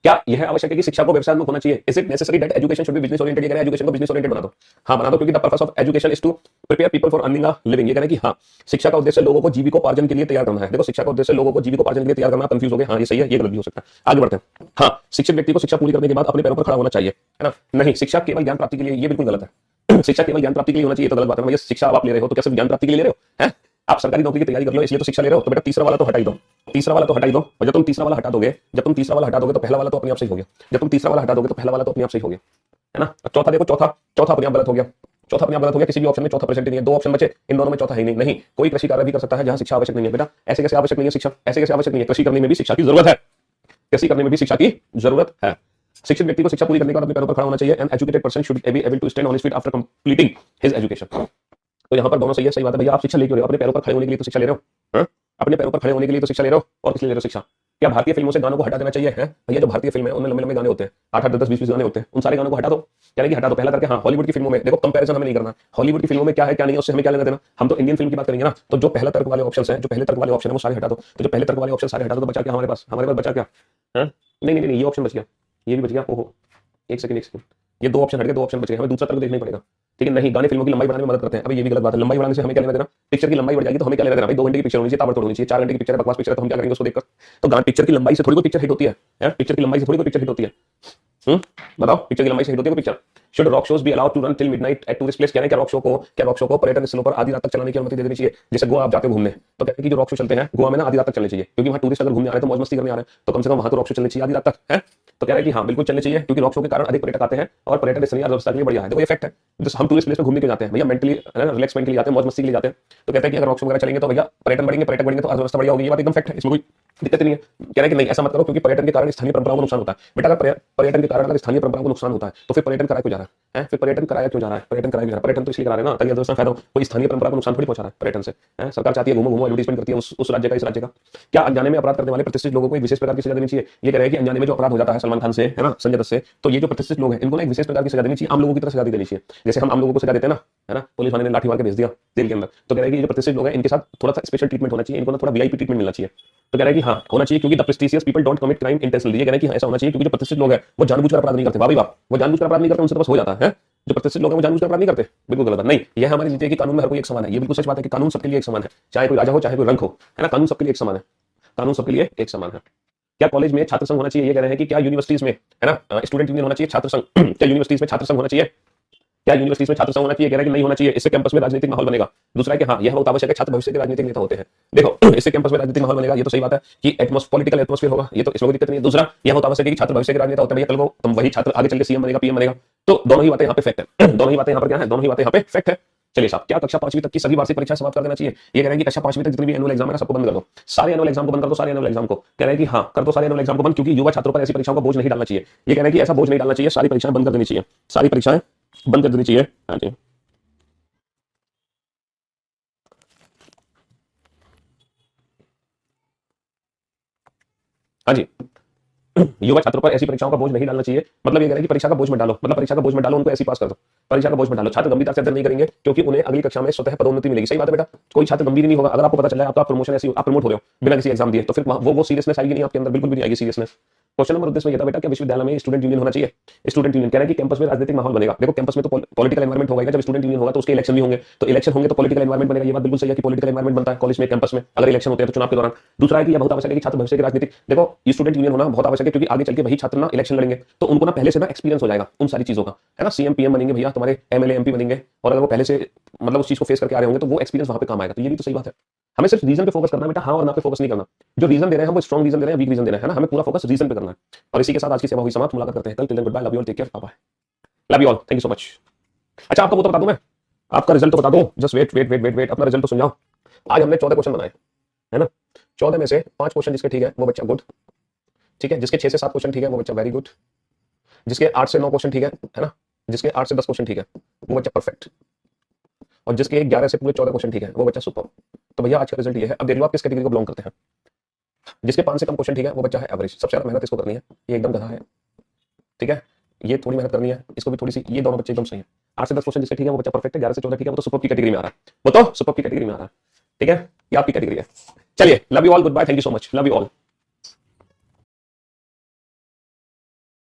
क्या यह आवश्यक है कि शिक्षा को व्यवसाय में होना चाहिए? Is it necessary that education should be business oriented? ये कह रहे हैं एजुकेशन को बिजनेस ओरिएंटेड बना दो। हाँ बना दो, क्योंकि the purpose of education is to prepare people for earning a living. ये कह रहे हैं कि हाँ शिक्षा का उद्देश्य लोगों को जीविकोपार्जन के लिए तैयार करना है। देखो शिक्षा का उद्देश्य लोगों को जीविकोपार्जन के लिए तैयार करना, कंफ्यूज हो गए? हाँ ये सही है, ये गलत भी हो सकता है, आगे बढ़ते हैं। हाँ, शिक्षित व्यक्ति को शिक्षा पूरी करने के बाद अपने पैरों पर खड़ा होना चाहिए, है ना? नहीं, शिक्षा केवल ज्ञान प्राप्ति के लिए, ये बिल्कुल गलत है। शिक्षा केवल ज्ञान प्राप्ति के लिए होना चाहिए तो गलत बात है। भैया शिक्षा आप ले रहे हो तो क्या सिर्फ ज्ञान प्राप्ति के लिए ले रहे हो? हैं? आप सरकारी नौकरी की तैयारी कर लो इसलिए तो शिक्षा ले रहे हो, तो बेटा तीसरा वाला तो हटा ही दो, तीसरा वाला तो हटा ही दो। और जब तुम तीसरा वाला हटा दोगे, जब तुम तीसरा वाला हटा दोगे तो पहला वाला तो अपने आप सही हो गया, जब तुम तीसरा वाला हटा दोगे तो पहला वाला तो अपने आप सही हो गया, है ना? चौथा देखो, चौथा चौथा अपने आप गलत हो गया, चौथा अपने आप गलत हो गया, किसी भी ऑप्शन में चौथा प्रेजेंट नहीं है, दो ऑप्शन बचे, इन दोनों में चौथा है नहीं। नहीं, कोई कृषि कार्य भी कर सकता है जहां शिक्षा आवश्यक नहीं है। बेटा ऐसे कैसे आवश्यक नहीं है शिक्षा? ऐसे कैसे आवश्यक नहीं है? कृषि करने में भी शिक्षा की जरूरत है। कैसी करने में भी शिक्षा की जरूरत है। शिक्षित व्यक्ति को शिक्षा पूरी करने के बाद अपने पैरों पर खड़ा होना चाहिए। An educated person should be able to stand on his feet after completing his education. तो यहाँ पर दोनों सही है, सही बात है भैया। आप शिक्षा ले क्यों रहे हो? अपने पैरों पर खड़े होने के लिए तो शिक्षा ले रहे हो, हाँ? अपने पैरों पर खड़े होने के लिए तो शिक्षा ले रहे हो, और किस लिए ले रहे हो शिक्षा? क्या भारतीय फिल्मों से गानों को हटा देना चाहिए है भैया? जो भारतीय फिल्म है उनमें लंबे लंबे गाने होते हैं, 8-8, 10-10, 20-20 गाने होते हैं, उन सारे गानों को हटा दो, यानी कि हटा दो। पहला करके हाँ, हॉलीवुड की फिल्मों में देखो, कंपैरिजन हमें नहीं करना, हॉलीवुड की फिल्मों में क्या है क्या नहीं है उससे हमें क्या लेना देना, हम तो इंडियन फिल्म की बात करेंगे ना। तो जो पहला तर्क वाले ऑप्शन है, जो पहले तर्क वाले ऑप्शन है वो सारे हटा दो। तो जो पहले तर्क वाले ऑप्शन सारे हटा दो तो बचा क्या हमारे पास? हमारे पास बचा क्या? नहीं नहीं नहीं, ये ऑप्शन बच गया, ये भी बच गया। ओहो, एक सेकंड, ये दो ऑप्शन हट गए, दो ऑप्शन बच गए, हमें दूसरा तर्क देखना ही पड़ेगा। ठीक है, नहीं गाने फिल्मों की लंबाई बढ़ाने में मदद करते हैं। अभी ये भी गलत बात है, लंबाई बढ़ाने से हमें क्या लेना देना? पिक्चर की लंबाई बढ़ जाएगी तो हमें क्या लेना देना भाई? 2 घंटे की पिक्चर होनी चाहिए, ताबड़तोड़ होनी चाहिए। 4 घंटे की पिक्चर है, बकवास पिक्चर है, तो हम क्या करेंगे उसको देखकर? तो गाने पिक्चर की लंबाई से थोड़ी कोई पिक्चर हिट होती है यार, पिक्चर की लंबाई से थोड़ी कोई पिक्चर हिट होती है। बताओ, पिक्चर की लंबाई से हिट होती है कोई picture? Should rock shows be allowed to run till midnight at tourist place? क्या है, क्या रॉक शो को पर्यटन स्थलों पर आधी रात तक चलाने की अनुमति दे देनी चाहिए? जैसे गोवा आप जाते हो घूमने, तो कहते हैं कि जो रॉक शो चलते हैं गोवा में ना आधी रात तक चलने चाहिए, क्योंकि वहाँ टूरिस्ट अगर घूमने आ रहे हैं तो मौज मस्ती करने आ रहे हैं, तो कम से कम वहाँ तो रॉक शो चलने चाहिए आधी रात तक है। तो कह रहे हैं कि हाँ बिल्कुल चलने चाहिए, क्योंकि रॉक शो के कारण अधिक पर्यटक आते हैं और पर्यटन स्थलीय अर्थव्यवस्था के लिए बढ़िया है। देखो ये फैक्ट है, जैसे हम टूरिस्ट प्लेस में घूमने के जाते हैं भैया, मेंटली रिलैक्समेंट के लिए जाते हैं, मौज मस्ती के लिए जाते हैं, तो कहते हैं कि अगर रॉक शो वगैरह चलेंगे तो भैया पर्यटन बढ़ेंगे तो अर्थव्यवस्था बढ़िया होगी। ये बात एकदम फैक्ट है, इसमें कोई दिक्कत नहीं है। कह रहे हैं कि नहीं ऐसा मत करो, क्योंकि पर्यटन के कारण स्थानीय परंपराओं को नुकसान होता है। बेटा अगर पर्यटन के कारण अगर स्थानीय परंपराओं को नुकसान होता है तो फिर पर्यटन कराया क्यों जा रहा है? फिर पर्यटन कराया क्यों जा रहा है? पर्यटन तो इसलिए करा रहे हैं ना ताकि अर्थव्यवस्था फायदा हो। कोई स्थानीय परंपरा को नुकसान थोड़ी पहुंचा रहा है पर्यटन से। सरकार चाहती है घूमो एडवर्टाइजमेंट करती है उस राज्य का, इस राज्य का। क्या अनजाने में अपराध करने वाले प्रतिष्ठित लोगों को एक विशेष प्रकार की सजा देनी चाहिए? ये कह रहे हैं कि अनजाने में जो अपराध हो जाता है सलमान खान से, है ना, संजय दत्त से, तो ये जो प्रतिष्ठित लोग हैं इनको ना एक विशेष प्रकार की सजा देनी चाहिए, आम लोगों की तरह सजा देनी चाहिए। जैसे हम आम लोगों को सजा देते हैं ना, है ना, पुलिस वाले ने लाठी मार के भेज दिया जेल के अंदर, तो कह रहे हैं कि ये जो प्रतिष्ठित लोग हैं इनके साथ थोड़ा सा स्पेशल ट्रीटमेंट होना चाहिए, इनको ना थोड़ा वीआईपी ट्रीटमेंट मिलना चाहिए। तो कह रहे हैं कि हाँ होना चाहिए, क्योंकि the prestigious people don't commit crime intentionally. ये कह रहे हैं कि ऐसा होना चाहिए क्योंकि जो प्रतिष्ठित लोग हैं वो जानबूझकर अपराध नहीं करते। वाह भाई वाह, वो जानबूझकर अपराध नहीं करते, उनसे तो बस हो जाता है। जो प्रतिष्ठित लोग हैं वो जानबूझकर अपराध नहीं करते, बिल्कुल गलत बात नहीं। यह हमारी नीति है कि कानून में हर कोई एक समान है। ये बिल्कुल सच बात है कि कानून सबके लिए एक समान है, चाहे कोई राजा हो चाहे कोई रंक हो, है ना, कानून सबके लिए एक समान है, कानून सबके लिए एक समान है। क्या कॉलेज में छात्र संघ होना चाहिए? ये कह रहे हैं कि क्या यूनिवर्सिटीज में, है ना, स्टूडेंट यूनियन होना चाहिए, छात्र संघ क्या यूनिवर्सिटीज में छात्र संघ होना चाहिए? क्या यूनिवर्सिटीज में छात्र संघ होना चाहिए? कह रहे हैं कि नहीं होना चाहिए, इससे कैंपस में राजनीतिक माहौल बनेगा। दूसरा है कि हाँ यह बहुत आवश्यक है, छात्र भविष्य के राजनीतिक नेता होते हैं। देखो इससे कैंपस में राजनीतिक माहौल बनेगा, ये तो सही बात है कि पॉलिटिकल एटमॉस्फेयर होगा, ये तो इसमें कोई दिक्कत नहीं है। दूसरा यह बहुत आवश्यक है कि छात्र भविष्य के राजनेता होते हैं। भैया कल को तुम वही छात्र आगे चल के सीएम बनेगा, पीएम बनेगा। तो दोनों ही बातें यहाँ पे फैक्ट है, दोनों ही बातें यहाँ पर क्या है, दोनों ही बातें यहाँ पे फैक्ट है। चलिए साहब, क्या कक्षा 5वीं तक की सभी वार्षिक परीक्षा समाप्त कर देना चाहिए? ये कह रहे हैं कि कक्षा 5वीं तक जितनी भी एनुअल एग्जाम है सबको बंद कर दो, सारे एनुअल एग्जाम को बंद कर दो, सारे एनुअल एग्जाम को। कह रहे हैं कि हाँ कर दो सारे एनुअल एग्जाम को बंद, क्योंकि युवा छात्रों पर ऐसी परीक्षाओं का बोझ नहीं डालना चाहिए। ये कह रहे हैं कि ऐसा बोझ नहीं डालना चाहिए, सारी परीक्षाएं बंद कर देनी चाहिए, सारी परीक्षाएं बंद कर देनी चाहिए। हाँ जी, हाँ जी, युवा छात्रों पर ऐसी परीक्षाओं का बोझ नहीं डालना चाहिए। मतलब ये कह रहे हैं कि परीक्षा का बोझ मत डालो, मतलब परीक्षा का बोझ मत डालो, उनको ऐसी पास कर दो, परीक्षा का बोझ मत डालो। छात्र गंभीरता से अध्ययन नहीं करेंगे क्योंकि उन्हें अगली कक्षा में स्वतः पदोन्नति मिलेगी। सही बात है बेटा, कोई छात्र गंभीर नहीं होगा, अगर आपको पता चला है आपका प्रमोशन ऐसी आप प्रमोट हो रहे हो बिना किसी एग्जाम दिए, तो फिर वो सीरियसनेस आएगी नहीं आपके अंदर, बिल्कुल भी नहीं आएगी सीरियसनेस। क्वेश्चन नंबर 19 में ये था बेटा कि विश्वविद्यालय में स्टूडेंट यूनियन होना चाहिए? स्टूडेंट यूनियन कह रहे हैं कि कैंपस में राजनीतिक माहौल बनेगा। देखो कैंपस में तो पॉलिटिकल एनवायरमेंट होगा, जब स्टूडेंट यूनियन होगा तो उसके इलेक्शन भी होंगे, तो इलेक्शन होंगे तो पॉलिटिकल एनवायरमेंट बनेगा। ये बात बिल्कुल सही है कि पॉलिटिकल एनवायरमेंट बनता है कॉलेज में, कैंपस में, अगर इलेक्शन होते हैं तो चुनाव के दौरान। दूसरा है कि यह बहुत आवश्यक है कि छात्र भविष्य की राजनीतिक, देखो स्टूडेंट यूनियन होना बहुत आवश्यक है क्योंकि आगे चल के वही छात्र ना इलेक्शन लड़ेंगे तो उनको ना पहले से ना एक्सपीरियंस हो जाएगा उन सारी चीजों का, है ना, सीएम पीएम बनेंगे भैया, तुम्हारे एमएलए एमपी बनेंगे, और अगर वो पहले से मतलब उस चीज को फेस करके आ रहे होंगे तो वो एक्सपीरियंस वहां पे काम आएगा। तो ये भी तो सही बात है। हमें सिर्फ रीजन पे फोकस करना है बेटा, हाँ और ना पे फोकस नहीं करना। जो रीजन दे रहे हैं हम वो स्ट्रॉन्ग रीजन दे रहे हैं, वीक रीजन दे रहे हैं, है ना, हमें पूरा फोकस रीजन पे करना है। और इसी के साथ आज की सेवा हुई समाप्त, मुलाकात करते हैं कल। Till then good bye, love you all, take care, bye bye, love you all, thank you so much. अच्छा आपका वो तो बता दूं मैं, आपका रिजल्ट तो बता दूं, just wait wait wait wait wait, अपना रिजल्ट तो सुन जाओ। आज हमने 14 क्वेश्चन बनाए, है ना, 14 में से 5 क्वेश्चन जिसके ठीक है वो बच्चा गुड, ठीक है, जिसके 6 से 7 क्वेश्चन ठीक है वो बच्चा वेरी गुड, जिसके 8 से 9 क्वेश्चन ठीक है ना, जिसके 8 से 10 क्वेश्चन ठीक है वो बच्चा परफेक्ट, और जिसके 11 से पूरे 14 क्वेश्चन ठीक है वो बच्चा सुपर। तो भैया आज का रिजल्ट ये है। अब देख लो आप किस कैटेगरी को बिलोंग करते हैं। जिसके 5 से कम क्वेश्चन ठीक है वो बच्चा है एवरेज, सबसे ज्यादा मेहनत इसको करनी है, ये एकदम गधा है, ठीक है, ये थोड़ी मेहनत करनी है, इसको भी थोड़ी सी, ये दोनों बच्चे एकदम सही है। 8 से 10 क्वेश्चन जिसके ठीक है वो बच्चा परफेक्ट है, 11 से 14 ठीक है वो तो सुपर की कैटेगरी में आ रहा है, वो तो सुपर की कैटेगरी में आ रहा है, ठीक है, ये आपकी कैटेगरी है। चलिए love you all, good bye, thank you so much, love you all.